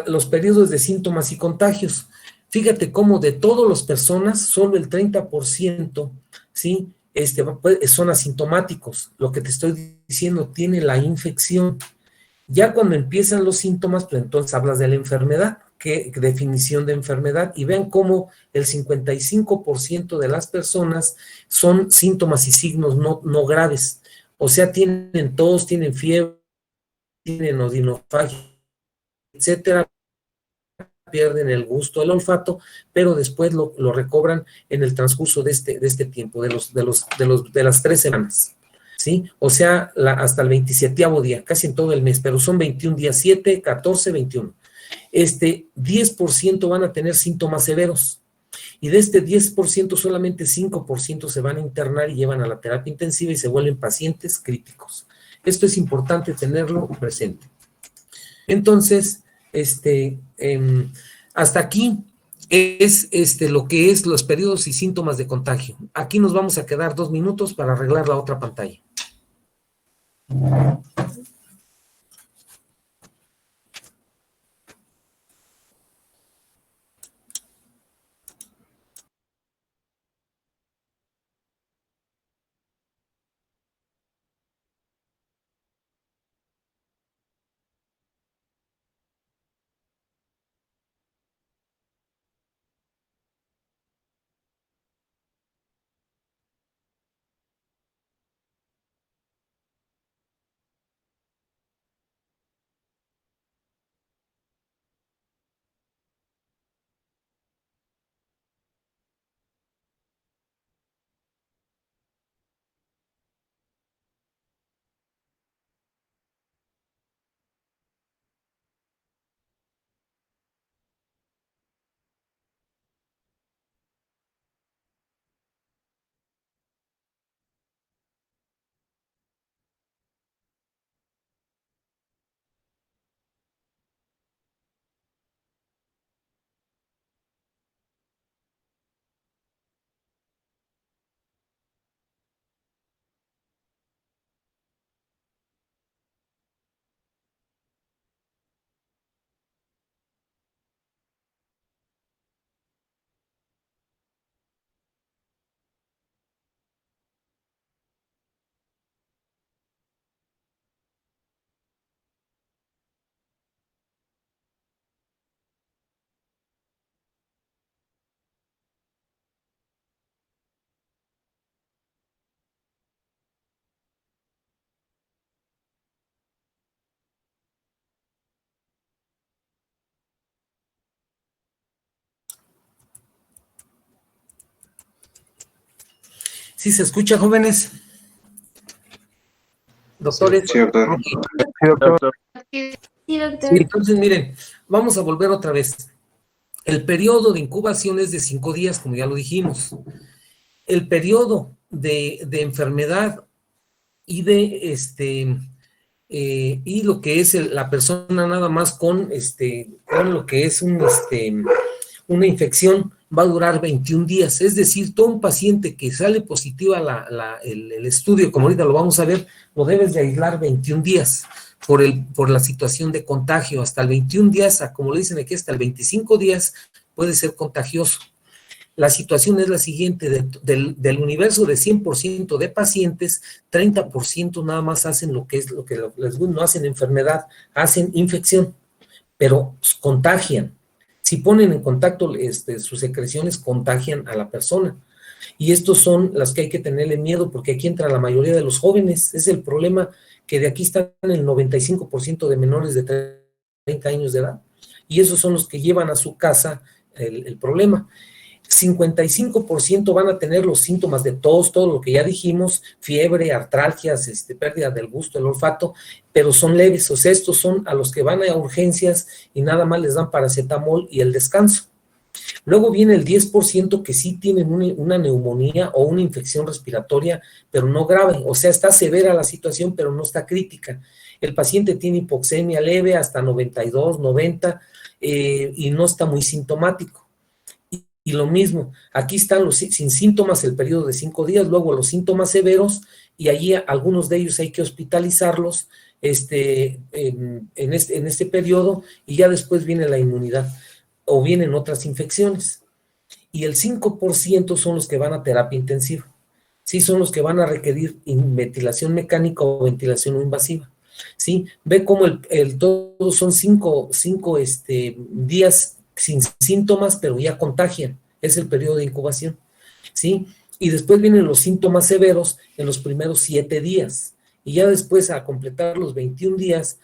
los periodos de síntomas y contagios. Fíjate cómo de todas las personas, solo el 30%, ¿sí? Son asintomáticos. Lo que te estoy diciendo, tiene la infección. Ya cuando empiezan los síntomas, pues entonces hablas de la enfermedad, qué definición de enfermedad, y vean cómo el 55% de las personas son síntomas y signos no graves. O sea, tienen tos, tienen fiebre, tienen odinofagia, etcétera, pierden el gusto, el olfato, pero después lo recobran en el transcurso de este tiempo, de las 3 semanas, ¿sí? O sea, hasta el 27º día, casi en todo el mes, pero son 21 días, 7, 14, 21. 10% van a tener síntomas severos, y de este 10% solamente 5% se van a internar y llevan a la terapia intensiva y se vuelven pacientes críticos. Esto es importante tenerlo presente. Entonces, hasta aquí es lo que es los periodos y síntomas de contagio. Aquí nos vamos a quedar 2 minutos para arreglar la otra pantalla. ¿Sí se escucha, jóvenes? Doctores. Sí, doctor. Ok. Sí, doctor. Sí, doctor. Sí, entonces, miren, vamos a volver otra vez. El periodo de incubación es de 5 días, como ya lo dijimos. El periodo de enfermedad y y lo que es la persona nada más con lo que es una infección va a durar 21 días, es decir, todo un paciente que sale positiva el estudio, como ahorita lo vamos a ver, lo debes de aislar 21 días por la situación de contagio, hasta el 21 días, como le dicen aquí, hasta el 25 días puede ser contagioso. La situación es la siguiente, del universo de 100% de pacientes, 30% nada más hacen lo que no hacen enfermedad, hacen infección, pero contagian. Si ponen en contacto sus secreciones, contagian a la persona. Y estos son las que hay que tenerle miedo, porque aquí entra la mayoría de los jóvenes. Es el problema que de aquí están el 95% de menores de 30 años de edad. Y esos son los que llevan a su casa el problema. 55% van a tener los síntomas de tos, todo lo que ya dijimos, fiebre, artralgias, pérdida del gusto, el olfato, pero son leves, o sea, estos son a los que van a urgencias y nada más les dan paracetamol y el descanso. Luego viene el 10% que sí tienen una neumonía o una infección respiratoria, pero no grave, o sea, está severa la situación, pero no está crítica. El paciente tiene hipoxemia leve hasta 92, 90 y no está muy sintomático. Y lo mismo, aquí están los sin síntomas el periodo de 5 días, luego los síntomas severos, y allí algunos de ellos hay que hospitalizarlos en este periodo, y ya después viene la inmunidad, o vienen otras infecciones. Y el 5% son los que van a terapia intensiva. Sí, son los que van a requerir ventilación mecánica o ventilación no invasiva. Sí, ve cómo todos son 5 días sin síntomas, pero ya contagian, es el periodo de incubación, ¿sí? Y después vienen los síntomas severos en los primeros 7 días, y ya después a completar los 21 días,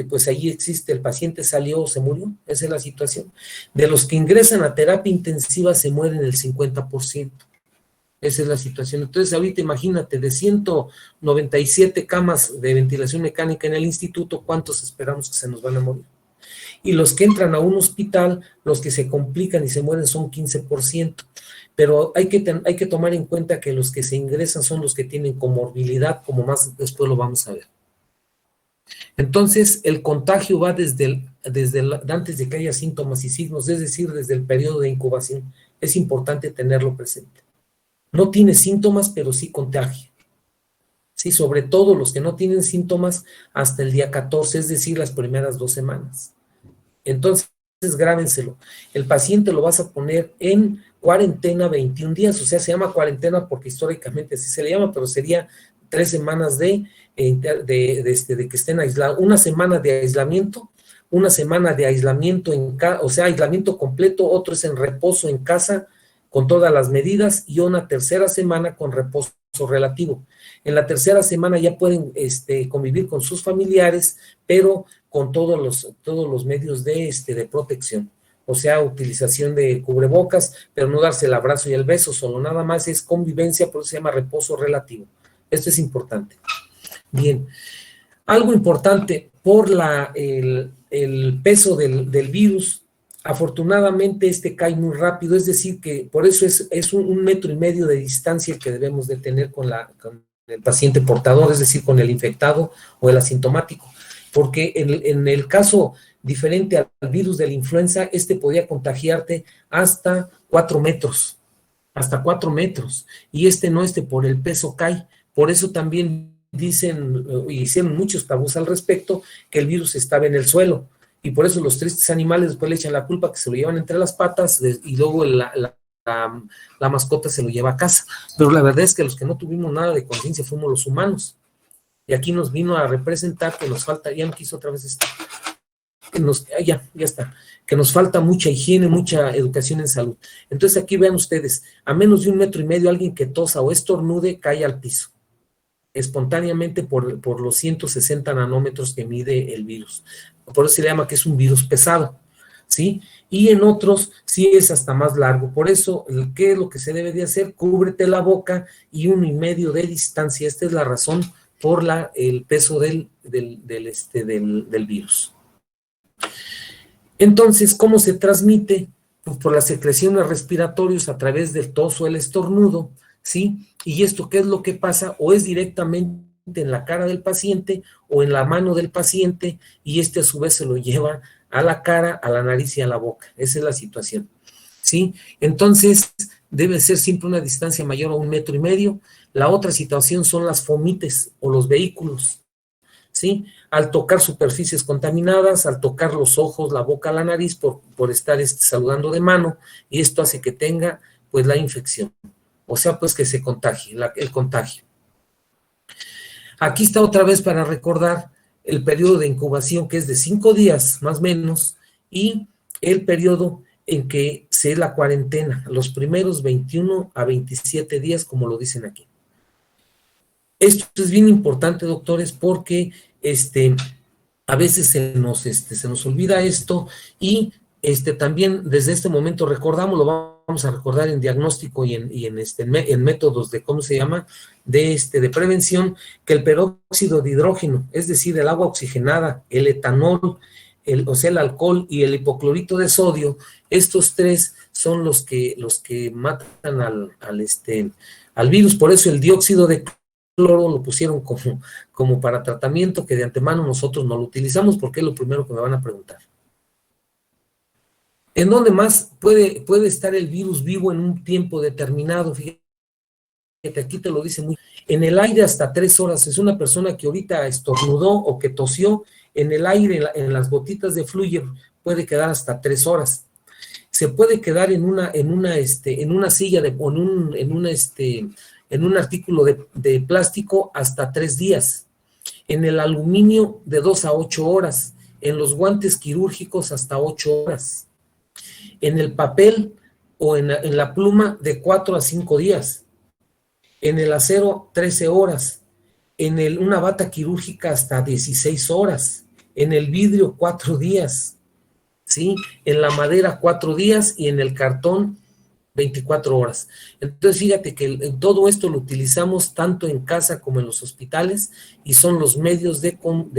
pues allí existe, el paciente salió o se murió, esa es la situación. De los que ingresan a terapia intensiva se mueren el 50%, esa es la situación. Entonces ahorita imagínate, de 197 camas de ventilación mecánica en el instituto, ¿cuántos esperamos que se nos van a morir? Y los que entran a un hospital, los que se complican y se mueren son 15%, pero hay que tomar en cuenta que los que se ingresan son los que tienen comorbilidad, como más después lo vamos a ver. Entonces, el contagio va desde antes de que haya síntomas y signos, es decir, desde el periodo de incubación. Es importante tenerlo presente. No tiene síntomas, pero sí contagia. Sí, sobre todo los que no tienen síntomas hasta el día 14, es decir, las primeras 2 semanas. Entonces, grábenselo. El paciente lo vas a poner en cuarentena 21 días, o sea, se llama cuarentena porque históricamente así se le llama, pero sería 3 semanas de que estén aislados, 1 semana de aislamiento, 1 semana de aislamiento o sea, aislamiento completo, otro es en reposo en casa con todas las medidas, y una tercera semana con reposo relativo. En la tercera semana ya pueden convivir con sus familiares, pero con todos los medios de protección. O sea, utilización de cubrebocas, pero no darse el abrazo y el beso, solo nada más es convivencia, por eso se llama reposo relativo. Esto es importante. Bien, algo importante, por el peso del virus, afortunadamente cae muy rápido, es decir, que por eso es 1,5 metros de distancia que debemos de tener con el paciente portador, es decir, con el infectado o el asintomático, porque en el caso diferente al virus de la influenza, podía contagiarte hasta 4 metros, y no, por el peso cae. Por eso también dicen, hicieron muchos tabús al respecto, que el virus estaba en el suelo, y por eso los tristes animales después le echan la culpa que se lo llevan entre las patas, y luego la mascota se lo lleva a casa. Pero la verdad es que los que no tuvimos nada de conciencia fuimos los humanos, y aquí nos vino a representar que nos falta, ya me quiso otra vez ya está, que nos falta mucha higiene, mucha educación en salud. Entonces aquí vean ustedes, a menos de 1,5 metros, alguien que tosa o estornude cae al piso, espontáneamente por los 160 nanómetros que mide el virus. Por eso se le llama que es un virus pesado, ¿sí? Y en otros sí es hasta más largo. Por eso, ¿qué es lo que se debe de hacer? Cúbrete la boca y 1,5 de distancia. Esta es la razón por el peso del virus. Entonces, ¿cómo se transmite? Pues por las secreciones respiratorias a través del tos o el estornudo, ¿sí? Y esto, ¿qué es lo que pasa? O es directamente en la cara del paciente o en la mano del paciente, y a su vez se lo lleva a la cara, a la nariz y a la boca. Esa es la situación, ¿sí? Entonces, debe ser siempre una distancia mayor a 1,5 metros. La otra situación son las fomites o los vehículos, ¿sí? Al tocar superficies contaminadas, al tocar los ojos, la boca, la nariz, por estar saludando de mano, y esto hace que tenga, pues, la infección. O sea, pues, que se contagie, el contagio. Aquí está otra vez para recordar el periodo de incubación, que es de 5 días, más o menos, y el periodo en que se la cuarentena, los primeros 21 a 27 días, como lo dicen aquí. Esto es bien importante, doctores, porque a veces se nos olvida esto, y también desde este momento recordamos, lo vamos a recordar en diagnóstico y en métodos de, ¿cómo se llama?, de prevención, que el peróxido de hidrógeno, es decir, el agua oxigenada, el etanol, o sea, el alcohol y el hipoclorito de sodio, estos tres son los que matan al virus. Por eso el dióxido de cloro lo pusieron como para tratamiento, que de antemano nosotros no lo utilizamos, porque es lo primero que me van a preguntar. ¿En dónde más puede estar el virus vivo en un tiempo determinado? Fíjate, aquí te lo dice muy. En el aire hasta 3 horas. Es una persona que ahorita estornudó o que tosió, en el aire, en las gotitas de fluye, puede quedar hasta 3 horas. Se puede quedar en una silla, en un artículo de plástico hasta 3 días. En el aluminio de 2 a 8 horas. En los guantes quirúrgicos hasta 8 horas. En el papel o en la pluma de 4 a 5 días. En el acero 13 horas. En una bata quirúrgica hasta 16 horas. En el vidrio 4 días. ¿Sí? En la madera 4 días y en el cartón 24 horas. Entonces, fíjate que todo esto lo utilizamos tanto en casa como en los hospitales, y son los medios de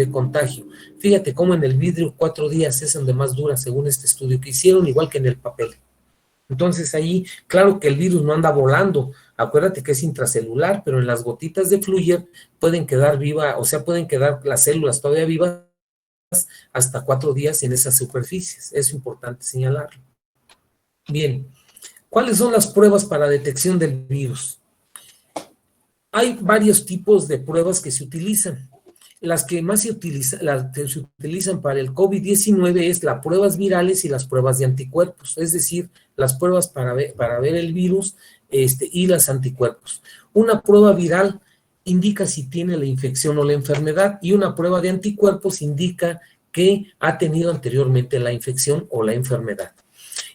contagio. Fíjate cómo en el vidrio 4 días es donde más dura, según este estudio que hicieron, igual que en el papel. Entonces, ahí, claro que el virus no anda volando. Acuérdate que es intracelular, pero en las gotitas de Fluyer pueden quedar pueden quedar las células todavía vivas hasta 4 días en esas superficies. Es importante señalarlo. Bien, ¿cuáles son las pruebas para detección del virus? Hay varios tipos de pruebas que se utilizan. Las que más se utilizan para el COVID-19 es las pruebas virales y las pruebas de anticuerpos, es decir, las pruebas para ver el virus y las anticuerpos. Una prueba viral indica si tiene la infección o la enfermedad, y una prueba de anticuerpos indica que ha tenido anteriormente la infección o la enfermedad.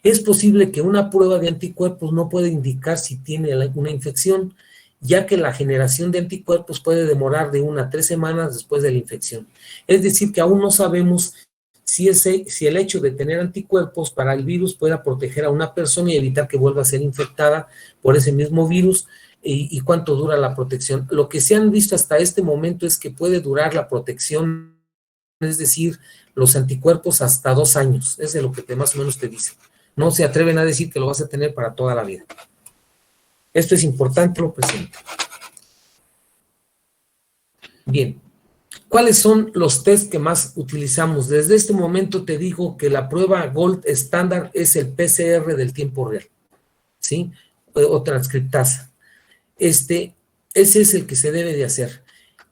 Es posible que una prueba de anticuerpos no pueda indicar si tiene una infección, ya que la generación de anticuerpos puede demorar de 1 a 3 semanas después de la infección. Es decir, que aún no sabemos si el hecho de tener anticuerpos para el virus pueda proteger a una persona y evitar que vuelva a ser infectada por ese mismo virus, y cuánto dura la protección. Lo que se han visto hasta este momento es que puede durar la protección, es decir, los anticuerpos hasta 2 años. Es de lo que más o menos te dice. No se atreven a decir que lo vas a tener para toda la vida. Esto es importante, lo presento. Bien, ¿cuáles son los test que más utilizamos? Desde este momento te digo que la prueba Gold estándar es el PCR del tiempo real, ¿sí? O transcriptasa. Ese es el que se debe de hacer.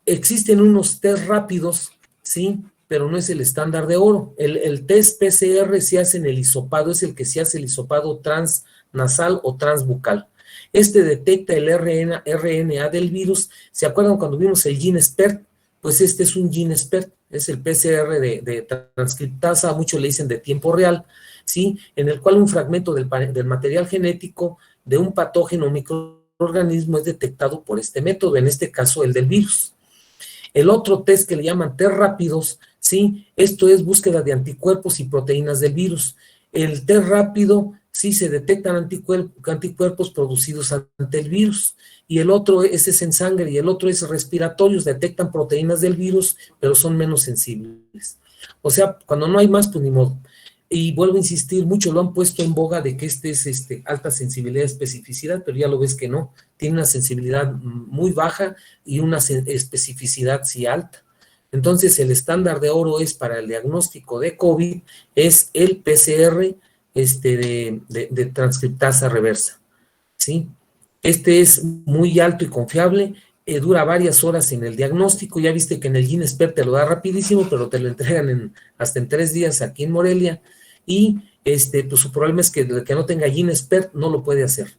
Existen unos test rápidos, ¿sí?, pero no es el estándar de oro. El test PCR se hace en el hisopado, es el que se hace el hisopado transnasal o transbucal. Detecta el RNA del virus. ¿Se acuerdan cuando vimos el GeneSpert? Pues este es un GeneSpert, es el PCR de transcriptasa, muchos le dicen de tiempo real, ¿sí?, en el cual un fragmento del material genético de un patógeno microorganismo es detectado por este método, en este caso el del virus. El otro test que le llaman test rápidos, ¿sí?, esto es búsqueda de anticuerpos y proteínas del virus. El test rápido sí se detectan anticuerpos producidos ante el virus, y el otro, ese es en sangre, y el otro es respiratorios, detectan proteínas del virus, pero son menos sensibles. O sea, cuando no hay más, pues ni modo. Y vuelvo a insistir, muchos lo han puesto en boga de que este es alta sensibilidad y especificidad, pero ya lo ves que no, tiene una sensibilidad muy baja y una especificidad sí alta. Entonces, el estándar de oro es para el diagnóstico de COVID, es el PCR de transcriptasa reversa, ¿sí? Este es muy alto y confiable, dura varias horas en el diagnóstico. Ya viste que en el GeneXpert te lo da rapidísimo, pero te lo entregan hasta en 3 días aquí en Morelia, y pues su problema es que el que no tenga GeneXpert no lo puede hacer.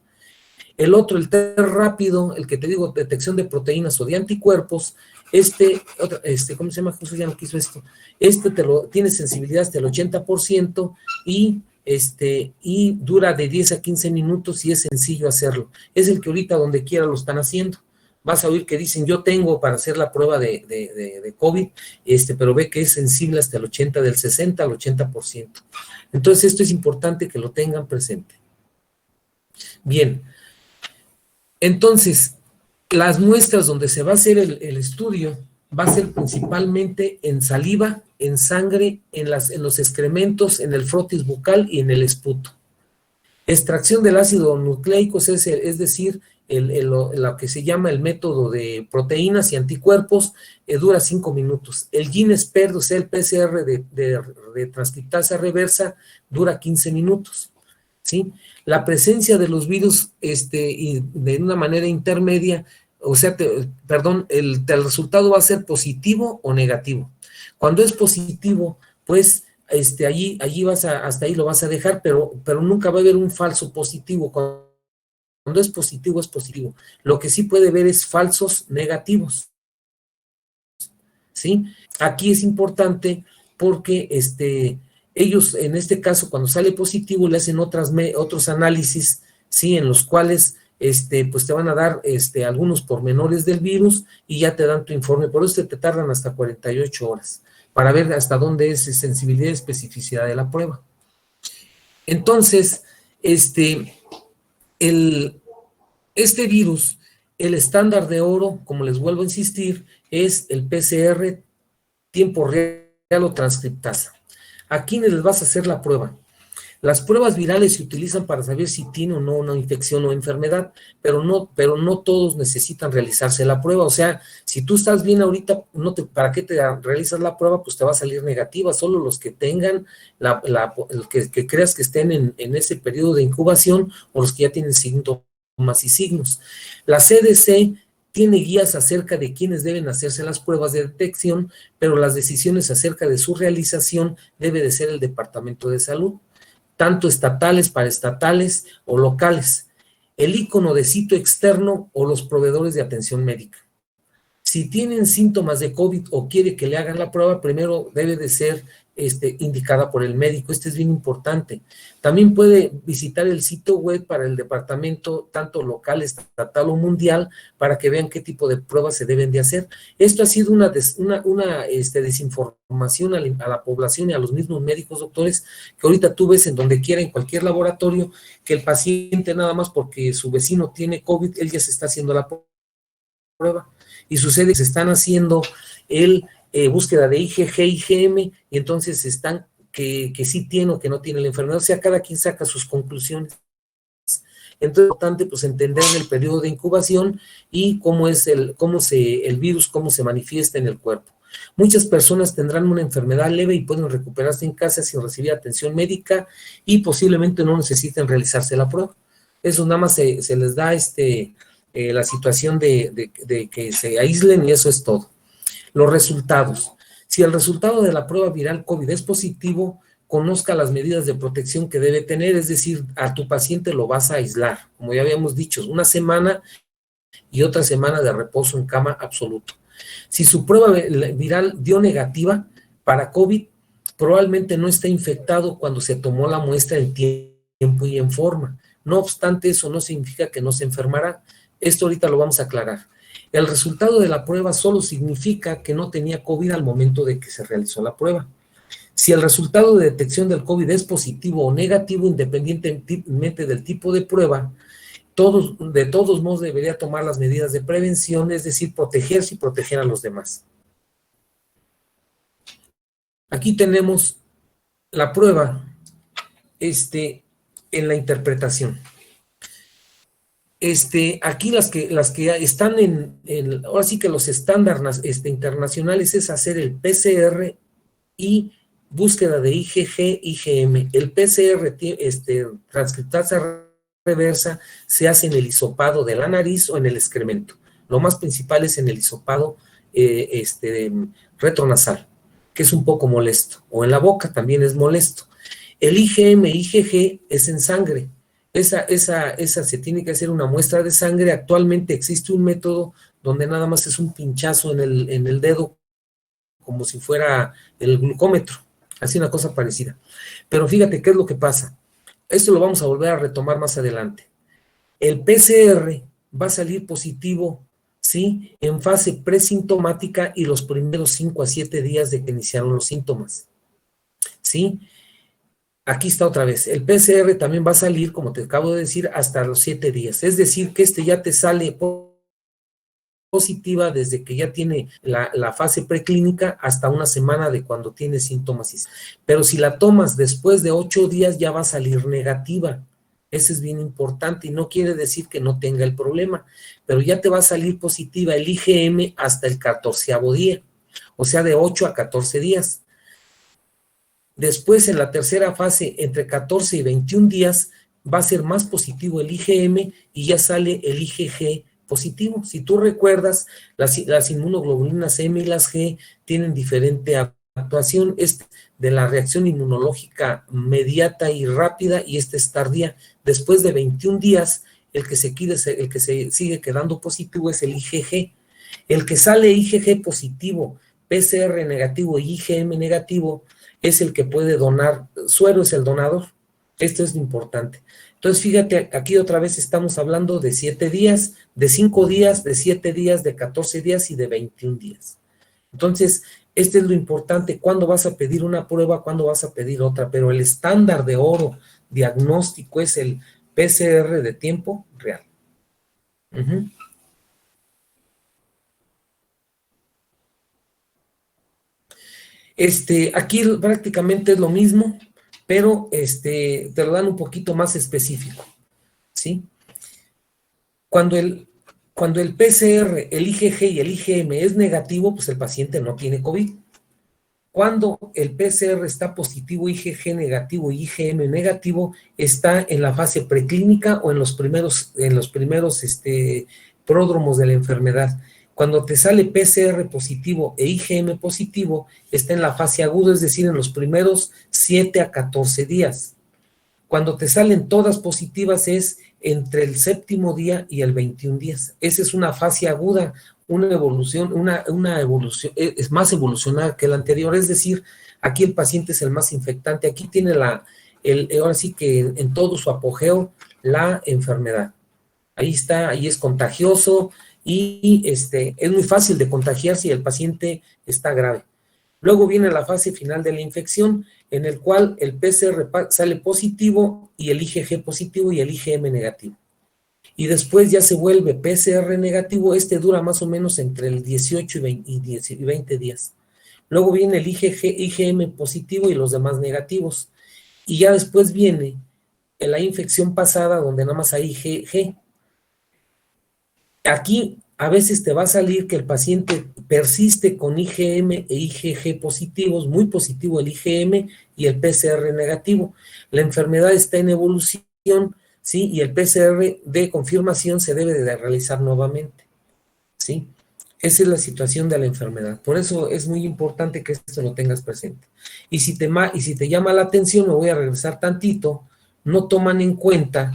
El otro, el test rápido, el que te digo, detección de proteínas o de anticuerpos, ¿cómo se llama? Jesús ya no quiso esto. Tiene sensibilidad hasta el 80% y dura de 10 a 15 minutos y es sencillo hacerlo. Es el que ahorita donde quiera lo están haciendo. Vas a oír que dicen, yo tengo para hacer la prueba de COVID, pero ve que es sensible hasta el 80, del 60 al 80%. Entonces, esto es importante que lo tengan presente. Bien. Entonces, las muestras donde se va a hacer el estudio va a ser principalmente en saliva, en sangre, en los excrementos, en el frotis bucal y en el esputo. Extracción del ácido nucleico, es decir, lo que se llama el método de proteínas y anticuerpos, dura 5 minutos. El GeneXpert, o sea, el PCR de transcriptasa reversa, dura 15 minutos. ¿Sí? La presencia de los virus y de una manera intermedia, o sea, el resultado va a ser positivo o negativo. Cuando es positivo, pues allí hasta ahí lo vas a dejar, pero nunca va a haber un falso positivo. Cuando es positivo, es positivo. Lo que sí puede haber es falsos negativos. ¿Sí? Aquí es importante porque ellos, en este caso, cuando sale positivo, le hacen otros análisis, ¿sí? En los cuales, pues te van a dar, algunos pormenores del virus y ya te dan tu informe. Por eso te tardan hasta 48 horas para ver hasta dónde es sensibilidad y especificidad de la prueba. Entonces, este virus, el estándar de oro, como les vuelvo a insistir, es el PCR tiempo real o transcriptasa. ¿A quiénes les vas a hacer la prueba? Las pruebas virales se utilizan para saber si tiene o no una infección o enfermedad, pero no todos necesitan realizarse la prueba. O sea, si tú estás bien ahorita, ¿para qué te realizas la prueba? Pues te va a salir negativa. Solo los que tengan, que creas que estén en ese periodo de incubación, o los que ya tienen síntomas y signos. La CDC tiene guías acerca de quiénes deben hacerse las pruebas de detección, pero las decisiones acerca de su realización debe de ser el Departamento de Salud, tanto estatales, paraestatales o locales, el icono de sitio externo o los proveedores de atención médica. Si tienen síntomas de COVID o quiere que le hagan la prueba, primero debe de ser indicada por el médico. Es bien importante. También puede visitar el sitio web para el departamento, tanto local, estatal o mundial, para que vean qué tipo de pruebas se deben de hacer. Esto ha sido una desinformación a la población y a los mismos médicos, doctores, que ahorita tú ves en donde quiera, en cualquier laboratorio, que el paciente nada más porque su vecino tiene COVID, él ya se está haciendo la prueba. Y sucede que se están haciendo búsqueda de IgG, IgM, y entonces están que sí tiene o que no tiene la enfermedad. O sea, cada quien saca sus conclusiones. Entonces es importante pues entender el periodo de incubación y cómo es el virus, cómo se manifiesta en el cuerpo. Muchas personas tendrán una enfermedad leve y pueden recuperarse en casa sin recibir atención médica y posiblemente no necesiten realizarse la prueba. Eso nada más se les da la situación de que se aíslen y eso es todo. Los resultados. Si el resultado de la prueba viral COVID es positivo, conozca las medidas de protección que debe tener, es decir, a tu paciente lo vas a aislar, como ya habíamos dicho, 1 semana y otra semana de reposo en cama absoluto. Si su prueba viral dio negativa para COVID, probablemente no está infectado cuando se tomó la muestra en tiempo y en forma. No obstante, eso no significa que no se enfermará. Esto ahorita lo vamos a aclarar. El resultado de la prueba solo significa que no tenía COVID al momento de que se realizó la prueba. Si el resultado de detección del COVID es positivo o negativo, independientemente del tipo de prueba, de todos modos debería tomar las medidas de prevención, es decir, protegerse y proteger a los demás. Aquí tenemos la prueba en la interpretación. Aquí las que están ahora sí que los estándares internacionales es hacer el PCR y búsqueda de IgG, IgM. El PCR, transcriptasa reversa, se hace en el hisopado de la nariz o en el excremento. Lo más principal es en el hisopado retronasal, que es un poco molesto, o en la boca también es molesto. El IgM, IgG es en sangre. Esa se tiene que hacer una muestra de sangre. Actualmente existe un método donde nada más es un pinchazo en el dedo, como si fuera el glucómetro, así una cosa parecida. Pero fíjate qué es lo que pasa. Esto lo vamos a volver a retomar más adelante. El PCR va a salir positivo, ¿sí?, en fase presintomática y los primeros 5 a 7 días de que iniciaron los síntomas, ¿sí? Aquí está otra vez. El PCR también va a salir, como te acabo de decir, hasta los 7 días. Es decir, que ya te sale positiva desde que ya tiene la fase preclínica hasta una semana de cuando tiene síntomas. Pero si la tomas después de 8 días ya va a salir negativa. Eso es bien importante y no quiere decir que no tenga el problema, pero ya te va a salir positiva el IgM hasta el 14º día, o sea, de 8 a 14 días. Después, en la tercera fase, entre 14 y 21 días, va a ser más positivo el IgM y ya sale el IgG positivo. Si tú recuerdas, las inmunoglobulinas M y las G tienen diferente actuación. De la reacción inmunológica mediata y rápida, y es tardía. Después de 21 días, el que se sigue quedando positivo es el IgG. El que sale IgG positivo, PCR negativo y IgM negativo, es el que puede donar, suero es el donador. Esto es importante. Entonces, fíjate, aquí otra vez estamos hablando de 7 días, de 5 días, de 7 días, de 14 días y de 21 días. Entonces, es lo importante, cuándo vas a pedir una prueba, cuándo vas a pedir otra, pero el estándar de oro diagnóstico es el PCR de tiempo real. Aquí prácticamente es lo mismo, pero te lo dan un poquito más específico, ¿sí? Cuando el PCR, el IgG y el IgM es negativo, pues el paciente no tiene COVID. Cuando el PCR está positivo, IgG negativo y IgM negativo, está en la fase preclínica o en los primeros pródromos de la enfermedad. Cuando te sale PCR positivo e IgM positivo, está en la fase aguda, es decir, en los primeros 7 a 14 días. Cuando te salen todas positivas es entre el 7º día y el 21 días. Esa es una fase aguda, una evolución, es más evolucionada que la anterior, es decir, aquí el paciente es el más infectante, aquí tiene ahora sí que en todo su apogeo la enfermedad. Ahí está, ahí es contagioso y es muy fácil de contagiar si el paciente está grave. Luego viene la fase final de la infección, en el cual el PCR sale positivo y el IgG positivo y el IgM negativo. Y después ya se vuelve PCR negativo, dura más o menos entre el 18 y 20 días. Luego viene el IgM positivo y los demás negativos. Y ya después viene la infección pasada, donde nada más hay IgG. Aquí a veces te va a salir que el paciente persiste con IgM e IgG positivos, muy positivo el IgM y el PCR negativo. La enfermedad está en evolución, ¿sí? Y el PCR de confirmación se debe de realizar nuevamente, ¿sí? Esa es la situación de la enfermedad. Por eso es muy importante que esto lo tengas presente. Y si te llama la atención, me voy a regresar tantito, no toman en cuenta,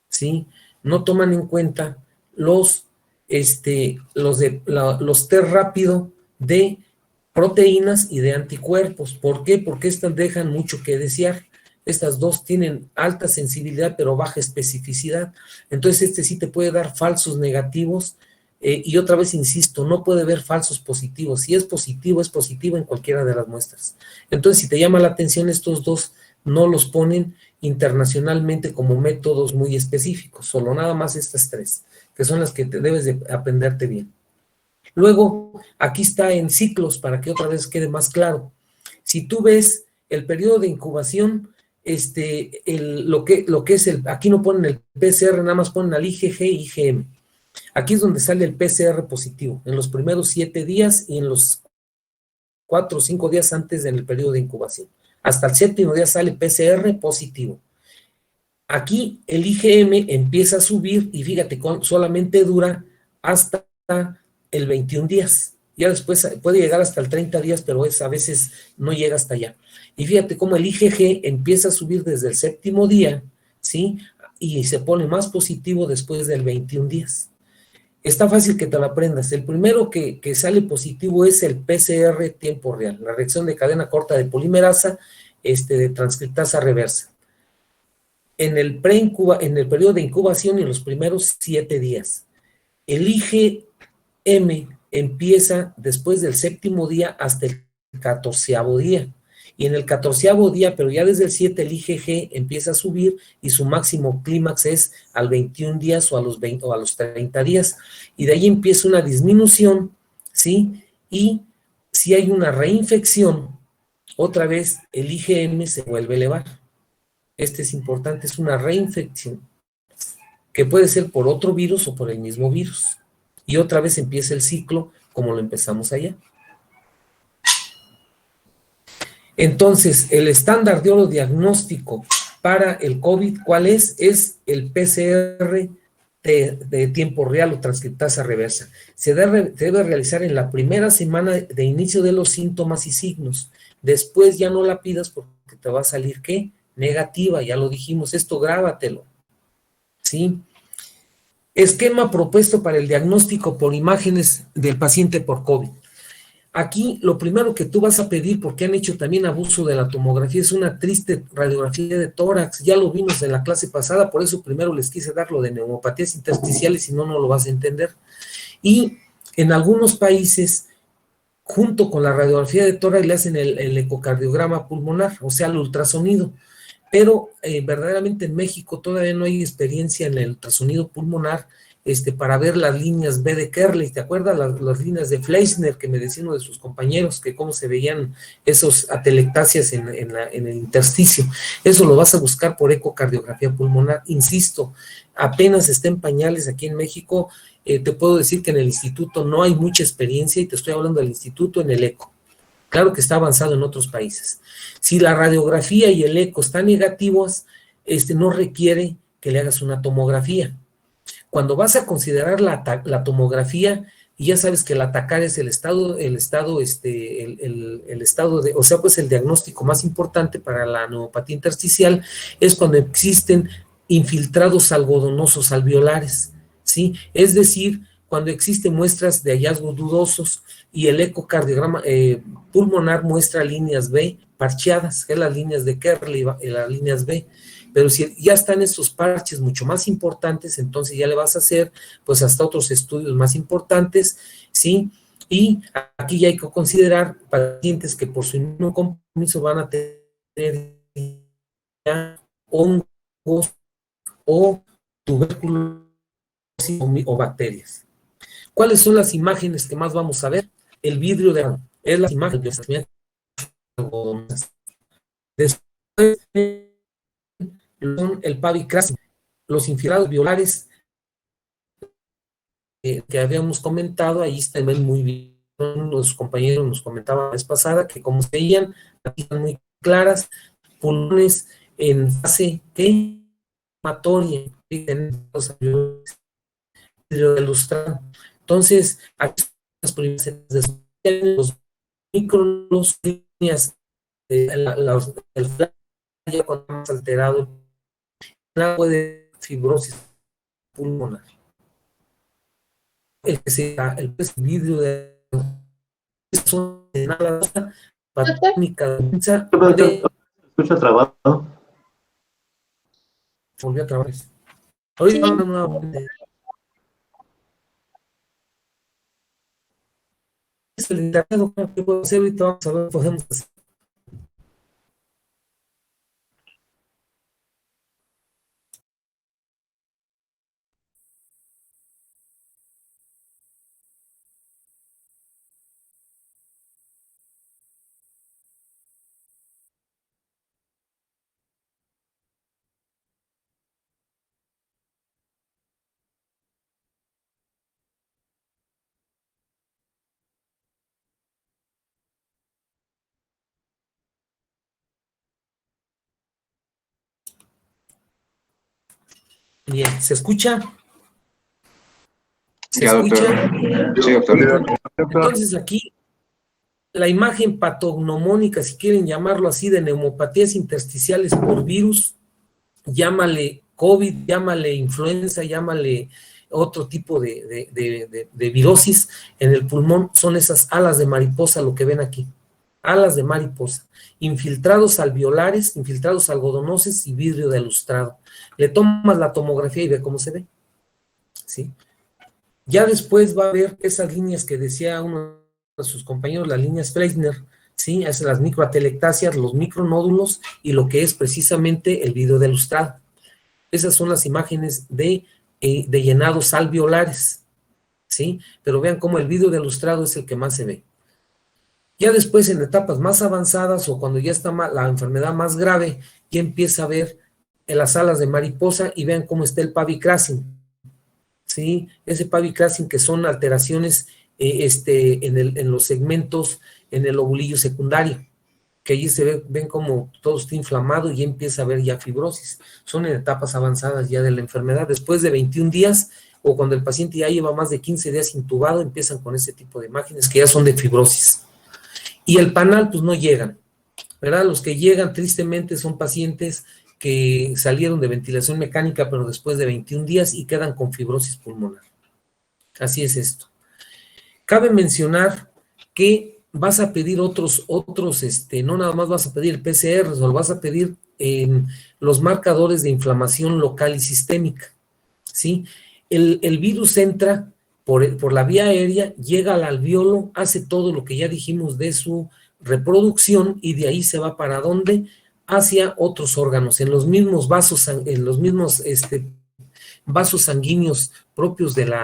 ¿sí? No toman en cuenta los test rápido de proteínas y de anticuerpos. ¿Por qué? Porque estas dejan mucho que desear. Estas dos tienen alta sensibilidad pero baja especificidad. Entonces sí te puede dar falsos negativos Y otra vez insisto, no puede haber falsos positivos. Si es positivo en cualquiera de las muestras. Entonces, si te llama la atención, estos dos no los ponen internacionalmente como métodos muy específicos, solo nada más estas tres, que son las que te debes de aprenderte bien. Luego, aquí está en ciclos, para que otra vez quede más claro. Si tú ves el periodo de incubación, lo que es aquí no ponen el PCR, nada más ponen al IgG y IgM. Aquí es donde sale el PCR positivo, en los primeros 7 días y en los 4 o 5 días antes del periodo de incubación. Hasta el 7º día sale PCR positivo. Aquí el IgM empieza a subir y fíjate, solamente dura hasta el 21 días. Ya después puede llegar hasta el 30 días, pero a veces no llega hasta allá. Y fíjate cómo el IgG empieza a subir desde el 7º día, ¿sí? Y se pone más positivo después del 21 días. Está fácil que te lo aprendas. El primero que sale positivo es el PCR tiempo real, la reacción de cadena corta de polimerasa de transcriptasa reversa. En el periodo de incubación y en los primeros 7 días. El IgM empieza después del 7º día hasta el 14º día. Y en el 14º día, pero ya desde el 7, el IgG empieza a subir y su máximo clímax es al 21 días o a los 20 o a los 30 días. Y de ahí empieza una disminución, ¿sí? Y si hay una reinfección, otra vez el IgM se vuelve a elevar. Es importante, es una reinfección, que puede ser por otro virus o por el mismo virus. Y otra vez empieza el ciclo como lo empezamos allá. Entonces, el estándar de oro diagnóstico para el COVID, ¿cuál es? Es el PCR de tiempo real o transcriptasa reversa. Se debe realizar en la primera semana de inicio de los síntomas y signos. Después ya no la pidas porque te va a salir, ¿qué? Negativa, ya lo dijimos, esto grábatelo, ¿sí? Esquema propuesto para el diagnóstico por imágenes del paciente por COVID. Aquí lo primero que tú vas a pedir, porque han hecho también abuso de la tomografía, es una triste radiografía de tórax. Ya lo vimos en la clase pasada, por eso primero les quise dar lo de neumopatías intersticiales, si no, no lo vas a entender. Y en algunos países, junto con la radiografía de tórax, le hacen el ecocardiograma pulmonar, o sea, el ultrasonido. Pero verdaderamente en México todavía no hay experiencia en el ultrasonido pulmonar para ver las líneas B de Kerley. ¿Te acuerdas las líneas de Fleischner que me decía uno de sus compañeros, que cómo se veían esos atelectasias en el intersticio? Eso lo vas a buscar por ecocardiografía pulmonar. Insisto, apenas está en pañales aquí en México. Te puedo decir que en el instituto no hay mucha experiencia, y te estoy hablando del instituto en el eco. Claro que está avanzado en otros países. Si la radiografía y el eco están negativos, no requiere que le hagas una tomografía. Cuando vas a considerar la tomografía, y ya sabes que el atacar es el estado de, o sea, pues el diagnóstico más importante para la neumopatía intersticial, es cuando existen infiltrados algodonosos alveolares, ¿sí? Es decir, cuando existen muestras de hallazgos dudosos y el ecocardiograma pulmonar muestra líneas B parcheadas, que es las líneas de Kerley, las líneas B. Pero si ya están estos parches mucho más importantes, entonces ya le vas a hacer pues hasta otros estudios más importantes, ¿sí? Y aquí ya hay que considerar pacientes que por su inmunocompromiso van a tener ya hongos o tuberculosis o bacterias. ¿Cuáles son las imágenes que más vamos a ver? El vidrio es la imagen de las algodonosas. Después son el pavicracio, los infiltrados violares que habíamos comentado. Ahí están muy bien. Los compañeros nos comentaban la vez pasada que como se veían, aquí están muy claras, pulmones en fase inflamatoria, ilustrado. Entonces, aquí las primeras los micros, líneas, el flash ya cuando más alterado, puede fibrosis pulmonar. El vidrio de nada patónica puede Escucha trabado. volver a trabajar. Ahorita Sí. nuevamente. es el internet, doctor, ¿qué puedo hacer? Ahorita vamos a ver qué podemos hacer. Bien, ¿se escucha? ¿Se Ya, doctor. escucha? Sí, doctor. Entonces aquí la imagen patognomónica, si quieren llamarlo así, de neumopatías intersticiales por virus, llámale COVID, llámale influenza, llámale otro tipo de virosis en el pulmón, son esas alas de mariposa, lo que ven aquí, alas de mariposa, infiltrados alveolares, infiltrados algodonosos y vidrio de lustrado. Le tomas la tomografía y ve cómo se ve, ¿sí? Ya después va a ver esas líneas que decía uno de sus compañeros, las líneas Fleisner, ¿sí? Es las microatelectasias, los micronódulos y lo que es precisamente el vidrio de lustrado. Esas son las imágenes de llenados alveolares, ¿sí? Pero vean cómo el vidrio de lustrado es el que más se ve. Ya después, en etapas más avanzadas o cuando ya está la enfermedad más grave, ya empieza a ver en las alas de mariposa y vean cómo está el pavicracin, ¿sí? Ese pavicracin que son alteraciones en los segmentos, en el lobulillo secundario, que allí ven como todo está inflamado y empieza a haber ya fibrosis. Son en etapas avanzadas ya de la enfermedad. Después de 21 días o cuando el paciente ya lleva más de 15 días intubado, empiezan con ese tipo de imágenes que ya son de fibrosis. Y el panal, pues no llegan, ¿verdad? Los que llegan tristemente son pacientes que salieron de ventilación mecánica, pero después de 21 días y quedan con fibrosis pulmonar. Así es esto. Cabe mencionar que vas a pedir otros, no nada más vas a pedir el PCR, sino vas a pedir los marcadores de inflamación local y sistémica, ¿sí? El virus entra por la vía aérea, llega al alveolo, hace todo lo que ya dijimos de su reproducción y de ahí se va para ¿dónde? Hacia otros órganos, en los mismos vasos, vasos sanguíneos propios del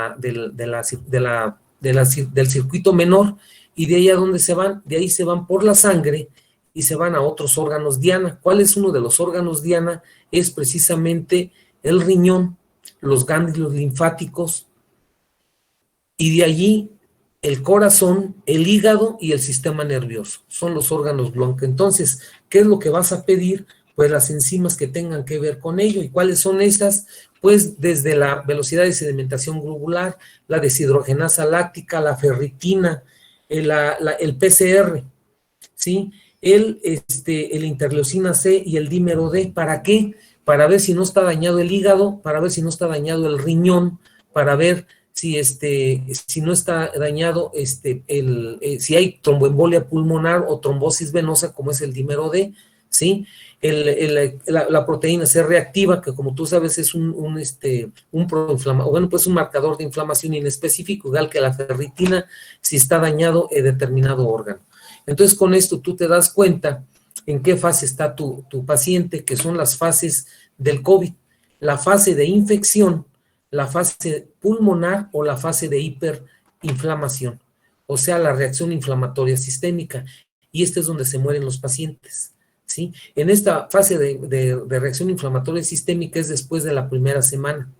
circuito menor, y de ahí a dónde se van, de ahí se van por la sangre y se van a otros órganos diana. ¿Cuál es uno de los órganos diana? Es precisamente el riñón, los ganglios linfáticos, y de allí el corazón, el hígado y el sistema nervioso. Son los órganos blanco. Entonces, ¿qué es lo que vas a pedir? Pues las enzimas que tengan que ver con ello. ¿Y cuáles son estas? Pues desde la velocidad de sedimentación globular, la deshidrogenasa láctica, la ferritina, el PCR, ¿sí? El interleucina C y el dímero D. ¿Para qué? Para ver si no está dañado el hígado, para ver si no está dañado el riñón, para ver si no está dañado si hay tromboembolia pulmonar o trombosis venosa, como es el dímero D, ¿sí? La proteína C reactiva, que como tú sabes es un proinflamatorio, bueno, pues un marcador de inflamación inespecífico, igual que la ferritina, si está dañado determinado órgano. Entonces, con esto tú te das cuenta en qué fase está tu paciente, que son las fases del COVID, la fase de infección, la fase pulmonar o la fase de hiperinflamación, o sea, la reacción inflamatoria sistémica, y es donde se mueren los pacientes, ¿sí? En esta fase de reacción inflamatoria sistémica es después de la primera semana,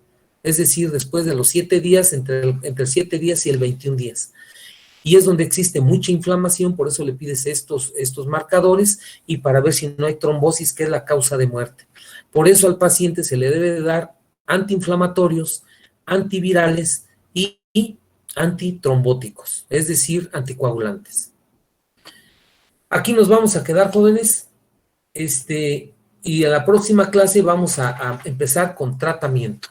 es decir, después de los 7 días, entre 7 días y el 21 días. Y es donde existe mucha inflamación, por eso le pides estos marcadores y para ver si no hay trombosis, que es la causa de muerte. Por eso al paciente se le debe de dar antiinflamatorios, antivirales y antitrombóticos, es decir, anticoagulantes. Aquí nos vamos a quedar, jóvenes, y en la próxima clase vamos a empezar con tratamiento.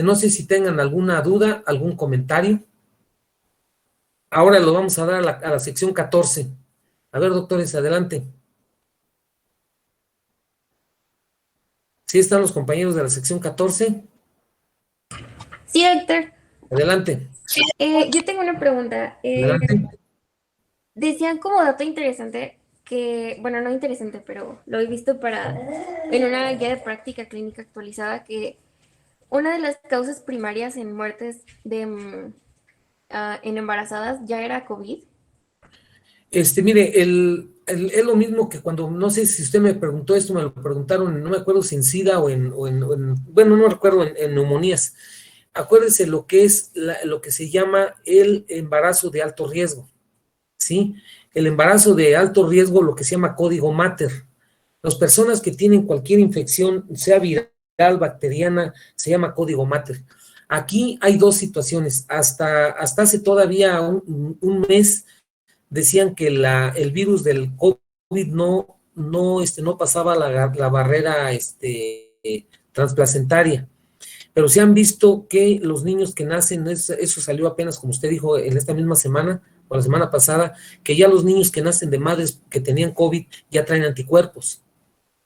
No sé si tengan alguna duda, algún comentario. Ahora lo vamos a dar a la sección 14. A ver, doctores, adelante. ¿Sí están los compañeros de la sección 14? Sí, doctor. Adelante. Yo tengo una pregunta. Adelante. Decían como dato interesante que, bueno, no interesante, pero lo he visto en una guía de práctica clínica actualizada, que una de las causas primarias en muertes en embarazadas ya era COVID. Mire, es lo mismo que cuando, no sé si usted me preguntó esto, me lo preguntaron, no me acuerdo si en SIDA bueno, no recuerdo, en neumonías. Acuérdense lo que es lo que se llama el embarazo de alto riesgo, ¿sí? El embarazo de alto riesgo, lo que se llama código mater. Las personas que tienen cualquier infección, sea viral, bacteriana, se llama código mater. Aquí hay dos situaciones. Hasta hace todavía un mes decían que el virus del COVID no pasaba la barrera transplacentaria. Pero se han visto que los niños que nacen, eso salió apenas, como usted dijo, en esta misma semana, o la semana pasada, que ya los niños que nacen de madres que tenían COVID ya traen anticuerpos,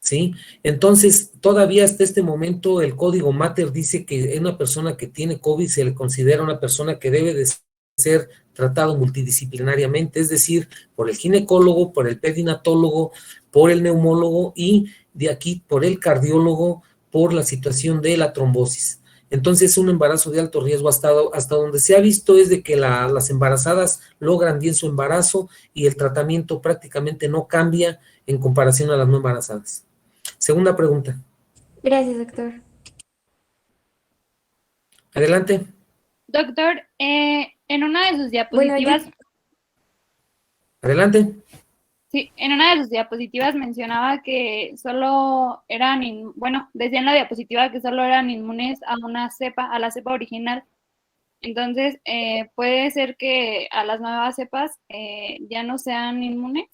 ¿sí? Entonces, todavía hasta este momento el código mater dice que una persona que tiene COVID se le considera una persona que debe de ser tratado multidisciplinariamente, es decir, por el ginecólogo, por el pedinatólogo, por el neumólogo y de aquí por el cardiólogo, por la situación de la trombosis. Entonces, un embarazo de alto riesgo hasta donde se ha visto es de que las embarazadas logran bien su embarazo y el tratamiento prácticamente no cambia en comparación a las no embarazadas. Segunda pregunta. Gracias, doctor. Adelante. Doctor, en una de sus diapositivas, Adelante. sí, en una de sus diapositivas mencionaba que solo eran, decía en la diapositiva que solo eran inmunes a a la cepa original. Entonces, ¿puede ser que a las nuevas cepas ya no sean inmunes?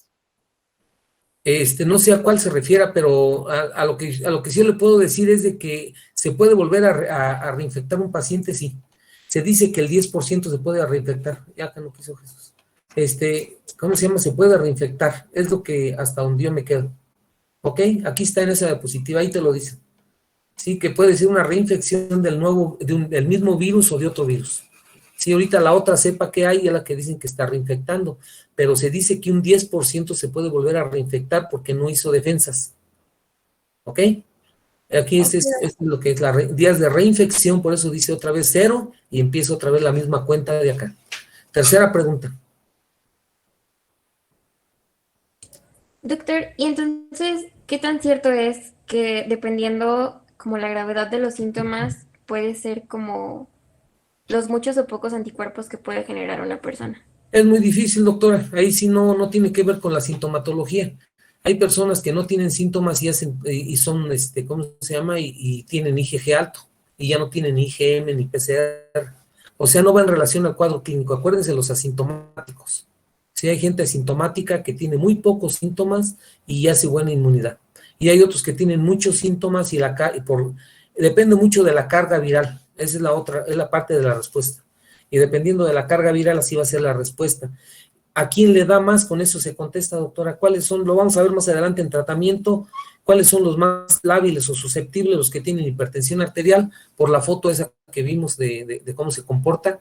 No sé a cuál se refiera, pero a lo que sí le puedo decir es de que se puede volver a reinfectar un paciente, sí. Se dice que el 10% se puede reinfectar. Ya que no quiso Jesús. ¿Cómo se llama? Se puede reinfectar. Es lo que hasta donde yo me quedo. ¿Ok? Aquí está en esa diapositiva, ahí te lo dice. Sí, que puede ser una reinfección del mismo virus o de otro virus. Sí, ahorita la otra cepa que hay es la que dicen que está reinfectando, pero se dice que un 10% se puede volver a reinfectar porque no hizo defensas. ¿Ok? Aquí es lo que es días de reinfección, por eso dice otra vez 0 y empieza otra vez la misma cuenta de acá. Tercera pregunta. Doctor, y entonces, ¿qué tan cierto es que dependiendo como la gravedad de los síntomas, puede ser como los muchos o pocos anticuerpos que puede generar una persona? Es muy difícil, doctora. Ahí sí no tiene que ver con la sintomatología. Hay personas que no tienen síntomas y son, ¿cómo se llama? Y tienen IgG alto y ya no tienen IgM ni PCR. O sea, no va en relación al cuadro clínico. Acuérdense los asintomáticos. Sí, hay gente asintomática que tiene muy pocos síntomas y hace buena inmunidad. Y hay otros que tienen muchos síntomas depende mucho de la carga viral. Esa es la parte de la respuesta. Y dependiendo de la carga viral, así va a ser la respuesta. ¿A quién le da más? Con eso se contesta, doctora. ¿Cuáles son? Lo vamos a ver más adelante en tratamiento. ¿Cuáles son los más lábiles o susceptibles, los que tienen hipertensión arterial? Por la foto esa que vimos de cómo se comporta.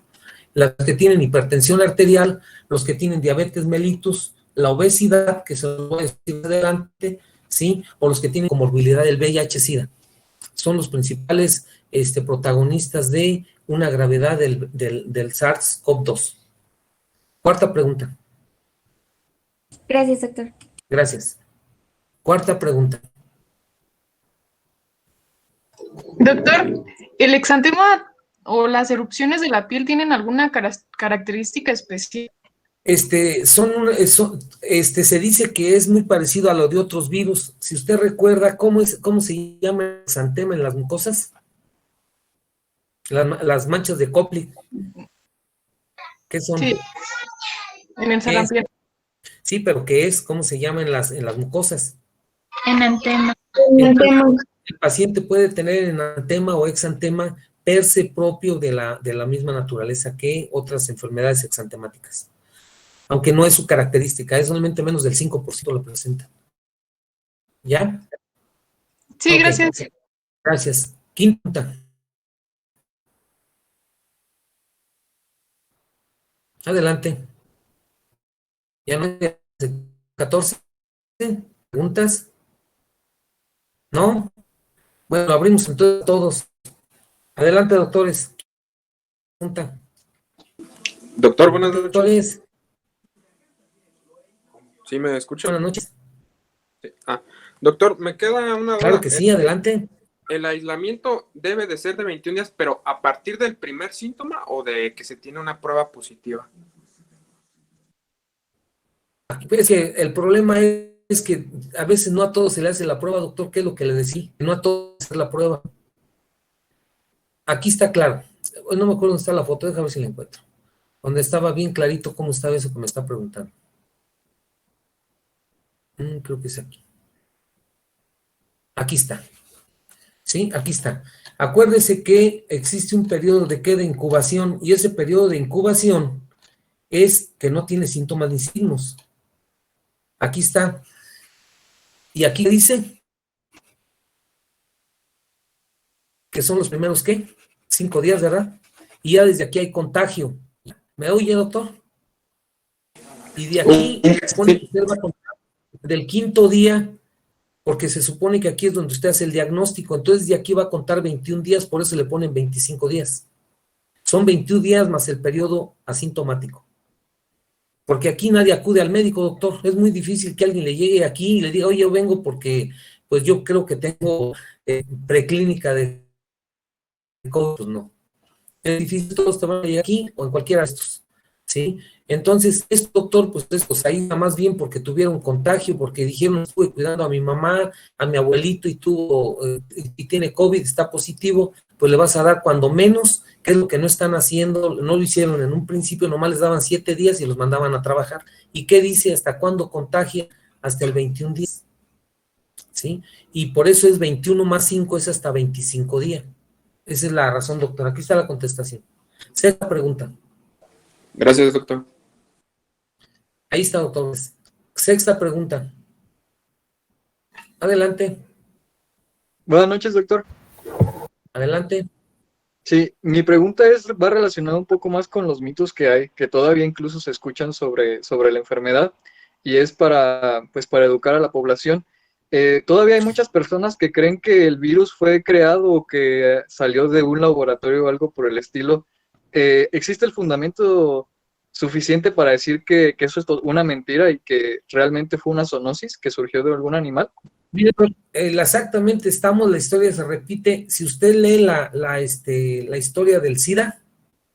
Las que tienen hipertensión arterial, los que tienen diabetes mellitus, la obesidad, que se lo voy a decir adelante, ¿sí? O los que tienen comorbilidad del VIH-Sida. Son los principales protagonistas de una gravedad del SARS-CoV-2. Cuarta pregunta. Gracias, doctor. Gracias. Cuarta pregunta. Doctor, ¿el exantema o las erupciones de la piel tienen alguna característica especial? Se dice que es muy parecido a lo de otros virus. Si usted recuerda, ¿cómo se llama el exantema en las mucosas? Las manchas de Koplik. ¿Qué son? Sí, en el sarampión. Sí, pero ¿qué es? ¿Cómo se llama en las mucosas? Enantema. El paciente puede tener enantema o exantema per se propio de la misma naturaleza que otras enfermedades exantemáticas. Aunque no es su característica, es solamente menos del 5% lo presenta. ¿Ya? Sí, okay. Gracias. Gracias. Quinta. Adelante. Ya no hay 14 preguntas. ¿No? Bueno, abrimos entonces todos. Adelante, doctores. Pregunta. Doctor, buenas noches. Doctores, ¿Sí me escucha? buenas noches. Sí. Doctor, me queda una duda. Claro que sí, adelante. ¿El aislamiento debe de ser de 21 días, pero a partir del primer síntoma o de que se tiene una prueba positiva? Es que el problema es que a veces no a todos se le hace la prueba, doctor, ¿qué es lo que le decía? No a todos se hace la prueba. Aquí está claro. No me acuerdo dónde está la foto, déjame ver si la encuentro. Donde estaba bien clarito cómo estaba eso que me está preguntando. Creo que es aquí. Aquí está. Sí, aquí está. Acuérdese que existe un periodo de incubación, y ese periodo de incubación es que no tiene síntomas ni signos. Aquí está. Y aquí dice que son los primeros, ¿qué? 5 días, ¿verdad? Y ya desde aquí hay contagio. ¿Me oye, doctor? Y de aquí se supone que usted va a contar del 5.º día, porque se supone que aquí es donde usted hace el diagnóstico. Entonces de aquí va a contar 21 días, por eso le ponen 25 días. Son 21 días más el periodo asintomático. Porque aquí nadie acude al médico, doctor. Es muy difícil que alguien le llegue aquí y le diga, oye, yo vengo porque pues yo creo que tengo preclínica de COVID. Pues no. Es difícil, todos te van a llegar aquí o en cualquiera de estos, ¿sí? Entonces, este doctor, pues ahí está más bien porque tuvieron contagio, porque dijeron, estuve cuidando a mi mamá, a mi abuelito y y tiene COVID, está positivo, pues le vas a dar cuando menos, que es lo que no están haciendo, no lo hicieron en un principio, nomás les daban 7 días y los mandaban a trabajar. ¿Y qué dice? ¿Hasta cuándo contagia? Hasta el 21 días, ¿sí? Y por eso es 21 más 5, es hasta 25 días. Esa es la razón, doctor. Aquí está la contestación. Sexta pregunta. Gracias, doctor. Ahí está, doctor. Sexta pregunta. Adelante. Buenas noches, doctor. Adelante. Sí, mi pregunta va relacionada un poco más con los mitos que hay, que todavía incluso se escuchan sobre la enfermedad, y es para educar a la población. Todavía hay muchas personas que creen que el virus fue creado o que salió de un laboratorio o algo por el estilo. ¿Existe el fundamento suficiente para decir que eso es una mentira y que realmente fue una zoonosis que surgió de algún animal? Mire, exactamente la historia se repite. Si usted lee la historia del SIDA,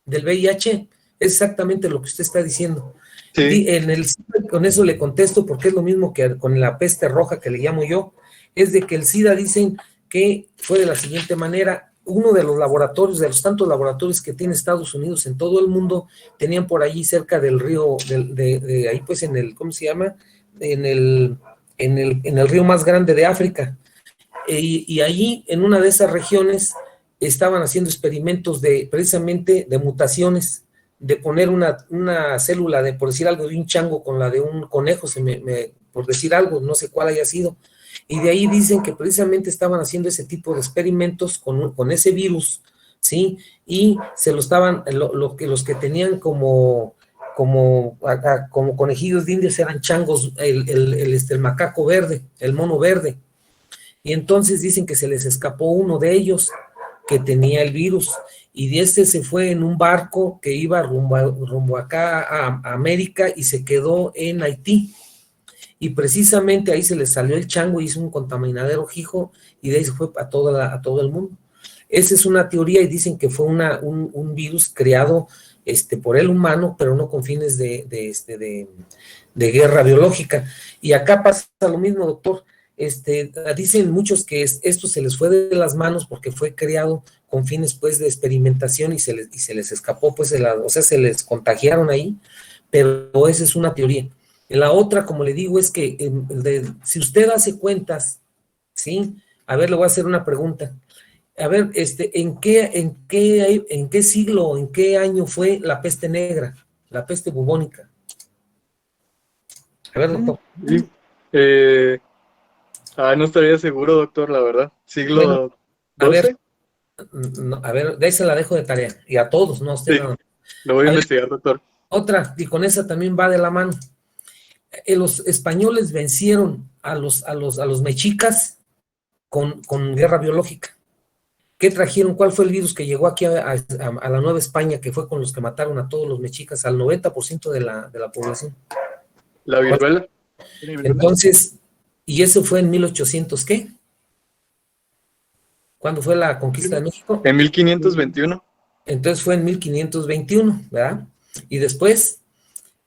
del VIH, es exactamente lo que usted está diciendo. Sí. En el SIDA, con eso le contesto, porque es lo mismo que con la peste roja que le llamo yo, es de que el SIDA dicen que fue de la siguiente manera. Uno de los laboratorios, de los tantos laboratorios que tiene Estados Unidos en todo el mundo, tenían por allí cerca del río, de ahí pues en el, ¿cómo se llama? En el río más grande de África. Y allí, en una de esas regiones, estaban haciendo experimentos precisamente de mutaciones, de poner una célula de, por decir algo, de un chango con la de un conejo, por decir algo, no sé cuál haya sido. Y de ahí dicen que precisamente estaban haciendo ese tipo de experimentos con ese virus, ¿sí? Y se lo estaban, los que tenían como conejillos de indias eran changos, el macaco verde, el mono verde. Y entonces dicen que se les escapó uno de ellos que tenía el virus, y de se fue en un barco que iba rumbo acá a América y se quedó en Haití. Y precisamente ahí se le salió el chango y hizo un contaminadero hijo, y de ahí se fue a todo el mundo. Esa es una teoría, y dicen que fue un virus creado por el humano, pero no con fines de guerra biológica. Y acá pasa lo mismo, doctor. Dicen muchos que esto se les fue de las manos porque fue creado con fines pues de experimentación y se les escapó, pues o sea, se les contagiaron ahí, pero esa es una teoría. La otra, como le digo, es que si usted hace cuentas, ¿sí? A ver, le voy a hacer una pregunta. A ver, ¿en qué siglo, en qué año fue la peste negra, la peste bubónica? A ver, doctor. Sí. No estaría seguro, doctor, la verdad. ¿Siglo XII? A ver, de ahí se la dejo de tarea, y a todos, no a usted. Sí, no. lo voy a investigar, doctor. Otra, y con esa también va de la mano. Los españoles vencieron a los mexicas con guerra biológica. ¿Qué trajeron? ¿Cuál fue el virus que llegó aquí a la Nueva España, que fue con los que mataron a todos los mexicas, al 90% de la población? La viruela. Entonces, y eso fue en 1800, ¿qué? ¿Cuándo fue la conquista de México? En 1521. Entonces fue en 1521, ¿verdad? Y después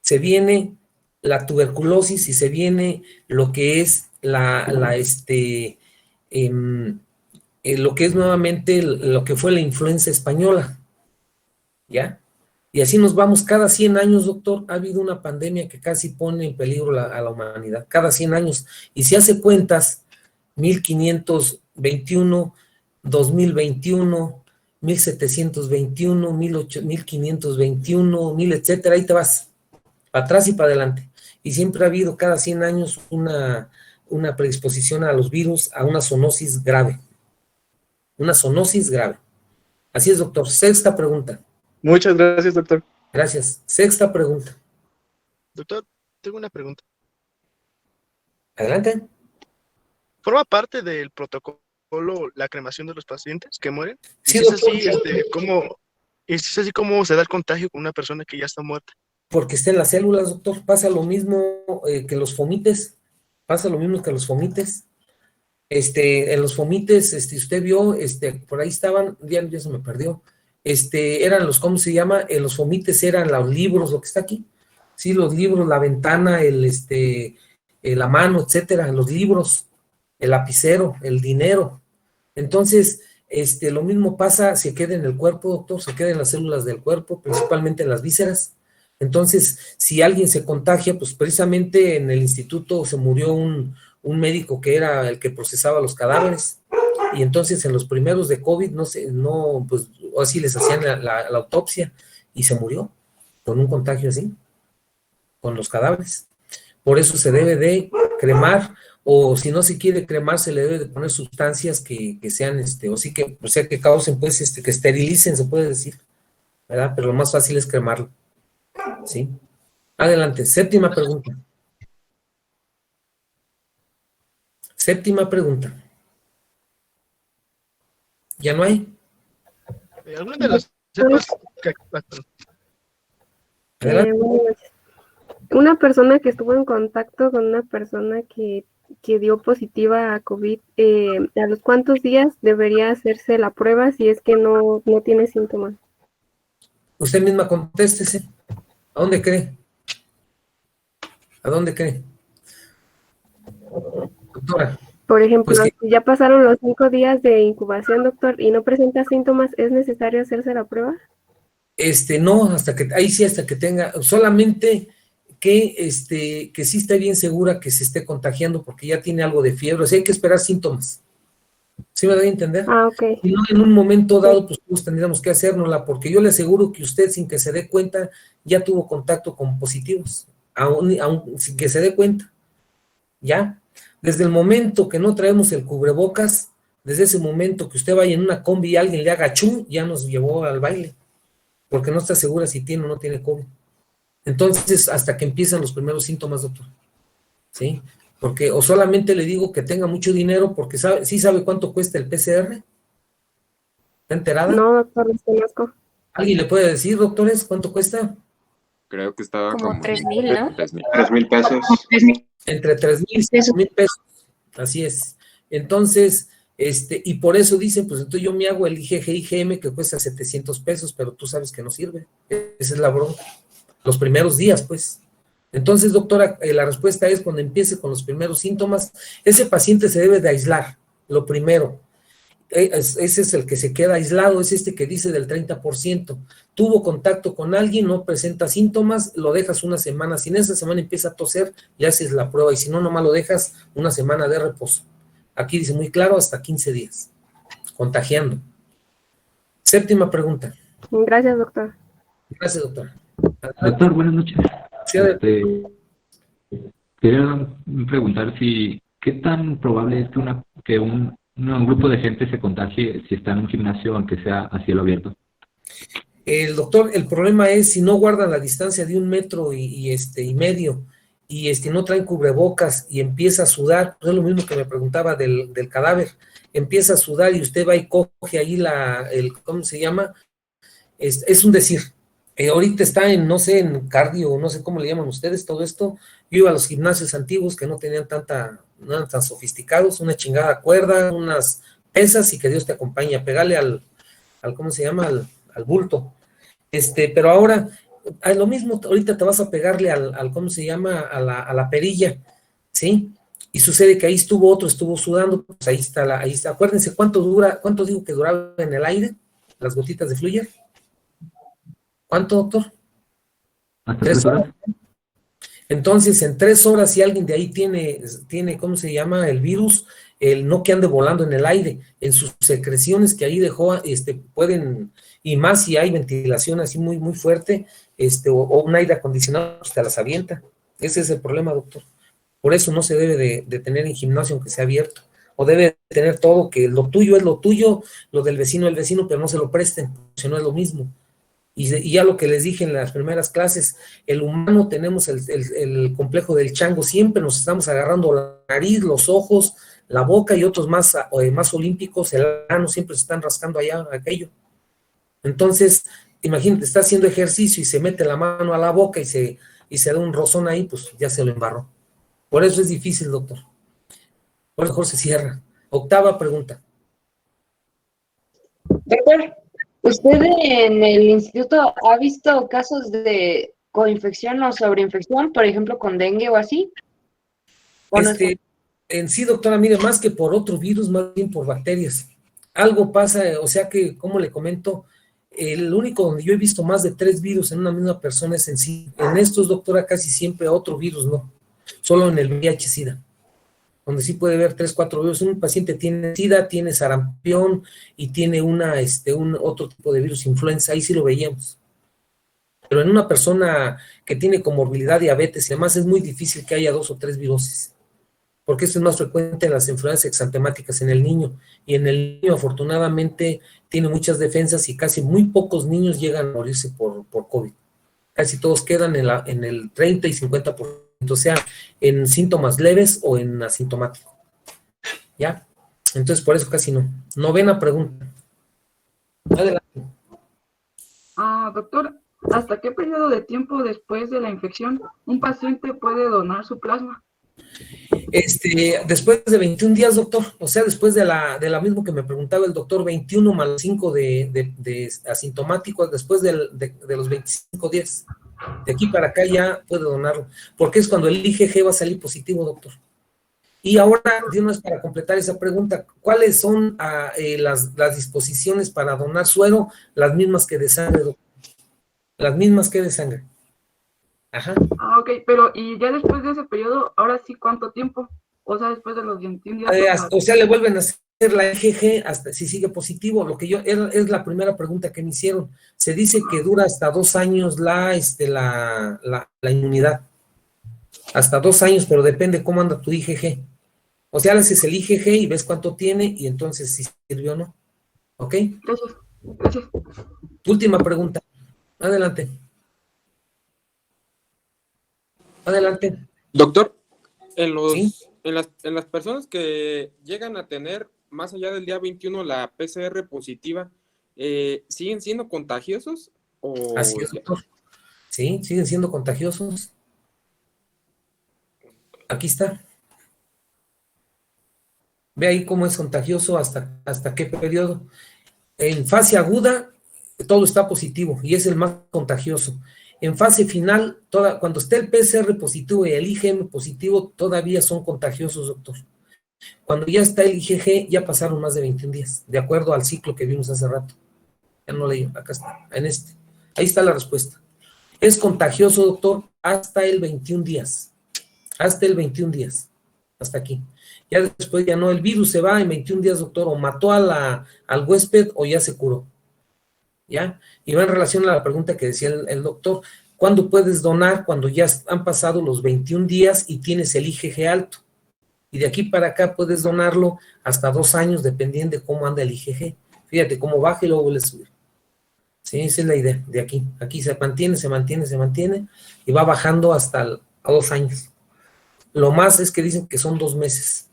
se viene la tuberculosis y se viene lo que es lo que es nuevamente lo que fue la influenza española, ¿ya? Y así nos vamos, cada 100 años, doctor, ha habido una pandemia que casi pone en peligro a la humanidad, cada 100 años, y si hace cuentas, 1521, 2021, 1721, 1521, 1000, etcétera, ahí te vas, para atrás y para adelante, y siempre ha habido cada 100 años una predisposición a los virus, a una zoonosis grave. Una zoonosis grave. Así es, doctor. Sexta pregunta. Muchas gracias, doctor. Gracias. Sexta pregunta. Doctor, tengo una pregunta. Adelante. ¿Forma parte del protocolo la cremación de los pacientes que mueren? Sí, Y si es doctor. así, ¿cómo se da el contagio con una persona que ya está muerta? Porque está en las células, doctor. Pasa lo mismo que los fomites. Pasa lo mismo que los fomites. En los fomites, usted vio, por ahí estaban, ya se me perdió, eran ¿cómo se llama? Los fomites eran los libros, lo que está aquí, sí, los libros, la ventana, la mano, etcétera, los libros, el lapicero, el dinero. Entonces, lo mismo pasa, se queda en el cuerpo, doctor, se queda en las células del cuerpo, principalmente en las vísceras. Entonces, si alguien se contagia, pues precisamente en el instituto se murió un médico que era el que procesaba los cadáveres, y entonces en los primeros de COVID, pues así les hacían la autopsia, y se murió con un contagio así, con los cadáveres. Por eso se debe de cremar, o si no se quiere cremar, se le debe de poner sustancias que sean, o sea, que causen, pues, que esterilicen, se puede decir, ¿verdad? Pero lo más fácil es cremarlo, ¿sí? Adelante, séptima pregunta. Séptima pregunta. ¿Ya no hay? ¿Alguna de las cepas Adelante. Buenas noches. Una persona que estuvo en contacto con una persona que dio positiva a COVID, ¿a los cuántos días debería hacerse la prueba si es que no tiene síntomas? Usted misma contéstese. ¿A dónde cree? ¿A dónde cree? Doctora. Por ejemplo, Pues que- si ya pasaron los 5 días de incubación, doctor, y no presenta síntomas, ¿es necesario hacerse la prueba? No, hasta que tenga, solamente que sí esté bien segura que se esté contagiando porque ya tiene algo de fiebre, o sea, hay que esperar síntomas. ¿Sí me da a entender? Ah, ok. Y no en un momento dado, pues todos tendríamos que hacérnosla, porque yo le aseguro que usted, sin que se dé cuenta, ya tuvo contacto con positivos, aún sin que se dé cuenta, ¿ya? Desde el momento que no traemos el cubrebocas, desde ese momento que usted vaya en una combi y alguien le haga chum, ya nos llevó al baile, porque no está segura si tiene o no tiene COVID. Entonces, hasta que empiezan los primeros síntomas, doctor, ¿sí? Porque, o solamente le digo que tenga mucho dinero, porque ¿sí sabe cuánto cuesta el PCR? ¿Está enterada? No, doctor, desconozco. ¿Alguien le puede decir, doctores, cuánto cuesta? Creo que estaba Como 3,000, ¿no? 3,000. 3,000 pesos. Entre 3,000 y 5,000 pesos. Así es. Entonces, y por eso dicen, pues entonces yo me hago el IgG-IgM que cuesta 700 pesos, pero tú sabes que no sirve. Esa es la bronca. Los primeros días, pues. Entonces, doctora, la respuesta es cuando empiece con los primeros síntomas, ese paciente se debe de aislar, lo primero. Ese es el que se queda aislado, es que dice del 30%. Tuvo contacto con alguien, no presenta síntomas, lo dejas una semana. Si en esa semana empieza a toser, le haces la prueba, y si no, nomás lo dejas una semana de reposo. Aquí dice muy claro, hasta 15 días, contagiando. Séptima pregunta. Gracias, doctor. Gracias, doctora. Doctor, buenas noches. Sí, adelante. Quería preguntar qué tan probable es que un grupo de gente se contagie si está en un gimnasio, aunque sea a cielo abierto. El doctor, el problema es si no guardan la distancia de 1 metro y medio, y no traen cubrebocas y empieza a sudar, pues es lo mismo que me preguntaba del cadáver, empieza a sudar y usted va y coge ahí ¿cómo se llama? Es un decir. Ahorita está en, no sé, en cardio, no sé cómo le llaman ustedes, todo esto. Yo iba a los gimnasios antiguos que no tenían no eran tan sofisticados, una chingada cuerda, unas pesas y que Dios te acompañe a pegarle ¿cómo se llama? Al bulto. Pero ahora, es lo mismo, ahorita te vas a pegarle ¿cómo se llama? A la perilla, ¿sí? Y sucede que ahí estuvo sudando, pues ahí está. Acuérdense, ¿cuánto digo que duraba en el aire? Las gotitas de Fluyer. ¿Cuánto, doctor? ¿Hasta 3 horas? Entonces, en 3 horas, si alguien de ahí tiene, ¿cómo se llama? El virus, no que ande volando en el aire, en sus secreciones que ahí dejó, pueden, y más si hay ventilación así muy, muy fuerte, o un aire acondicionado, pues te las avienta. Ese es el problema, doctor. Por eso no se debe de tener en gimnasio aunque sea abierto, o debe tener todo, que lo tuyo es lo tuyo, lo del vecino, pero no se lo presten, si no es lo mismo. Y ya lo que les dije en las primeras clases, el humano tenemos el complejo del chango, siempre nos estamos agarrando la nariz, los ojos, la boca y otros más olímpicos, el ano, siempre se están rascando allá aquello. Entonces, imagínate, está haciendo ejercicio y se mete la mano a la boca y se da un rozón ahí, pues ya se lo embarró. Por eso es difícil, doctor. Por eso mejor se cierra. 8ª pregunta. Doctor, ¿usted en el instituto ha visto casos de coinfección o sobreinfección, por ejemplo, con dengue o así? ¿O no es- En sí, doctora, mire, más que por otro virus, más bien por bacterias. Algo pasa, o sea que, como le comento, el único donde yo he visto más de 3 virus en una misma persona es en sí. En estos, doctora, casi siempre otro virus no. Solo en el VIH-Sida, donde sí puede haber 3, 4 virus. Un paciente tiene SIDA, tiene sarampión y tiene un otro tipo de virus, influenza, ahí sí lo veíamos. Pero en una persona que tiene comorbilidad, diabetes y demás, es muy difícil que haya 2 o 3 viroses, porque esto es más frecuente en las enfermedades exantemáticas en el niño, y en el niño afortunadamente tiene muchas defensas y casi muy pocos niños llegan a morirse por COVID. Casi todos quedan en el 30 y 50%, o sea, en síntomas leves o en asintomático. ¿Ya? Entonces, por eso casi no. 9ª pregunta. Adelante. Doctor, ¿hasta qué periodo de tiempo después de la infección un paciente puede donar su plasma? Después de 21 días, doctor, o sea, después de la misma que me preguntaba el doctor, 21 más 5 de asintomáticos, después de los 25 días. De aquí para acá ya puede donarlo, porque es cuando el IgG va a salir positivo, doctor. Y ahora, de una vez para completar esa pregunta, ¿cuáles son las disposiciones para donar suero? Las mismas que de sangre, doctor. Las mismas que de sangre. Ajá. Ok, pero y ya después de ese periodo, ahora sí, ¿cuánto tiempo? O sea, después de los 21 días. O sea, le vuelven a hacer la IgG hasta si sigue positivo. Lo que es la primera pregunta que me hicieron. Se dice que dura hasta 2 años la inmunidad. Hasta 2 años, pero depende cómo anda tu IgG. O sea, le haces el IgG y ves cuánto tiene y entonces si sirvió o no. ¿Ok? Gracias. Última pregunta. Adelante. Adelante. Doctor, ¿Sí? en las personas que llegan a tener más allá del día 21 la PCR positiva, ¿siguen siendo contagiosos? Así es, doctor. Sí, siguen siendo contagiosos. Aquí está. Ve ahí cómo es contagioso, hasta qué periodo. En fase aguda, todo está positivo y es el más contagioso. En fase final, cuando esté el PCR positivo y el IgM positivo, todavía son contagiosos, doctor. Cuando ya está el IgG, ya pasaron más de 21 días, de acuerdo al ciclo que vimos hace rato. Ya no leí, acá está, Ahí está la respuesta. Es contagioso, doctor, hasta el 21 días. Hasta el 21 días. Hasta aquí. Ya después ya no, el virus se va en 21 días, doctor, o mató al huésped o ya se curó. ¿Ya? Y va en relación a la pregunta que decía el doctor, ¿cuándo puedes donar? Cuando ya han pasado los 21 días y tienes el IgG alto. Y de aquí para acá puedes donarlo hasta 2 años, dependiendo de cómo anda el IgG. Fíjate cómo baja y luego vuelve a subir. Sí, esa es la idea de aquí. Aquí se mantiene y va bajando hasta a 2 años. Lo más es que dicen que son 2 meses,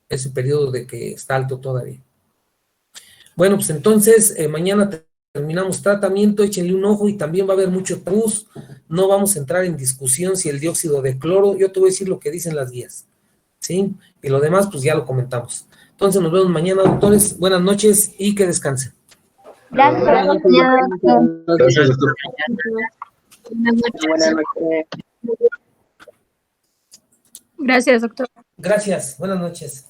ese periodo de que está alto todavía. Bueno, pues entonces mañana terminamos tratamiento, échenle un ojo y también va a haber mucho tabús. No vamos a entrar en discusión si el dióxido de cloro, yo te voy a decir lo que dicen las guías, ¿sí? Y lo demás, pues ya lo comentamos. Entonces nos vemos mañana, doctores. Buenas noches y que descansen. Gracias. Gracias, doctor. Buenas noches. Gracias, doctor. Gracias, buenas noches.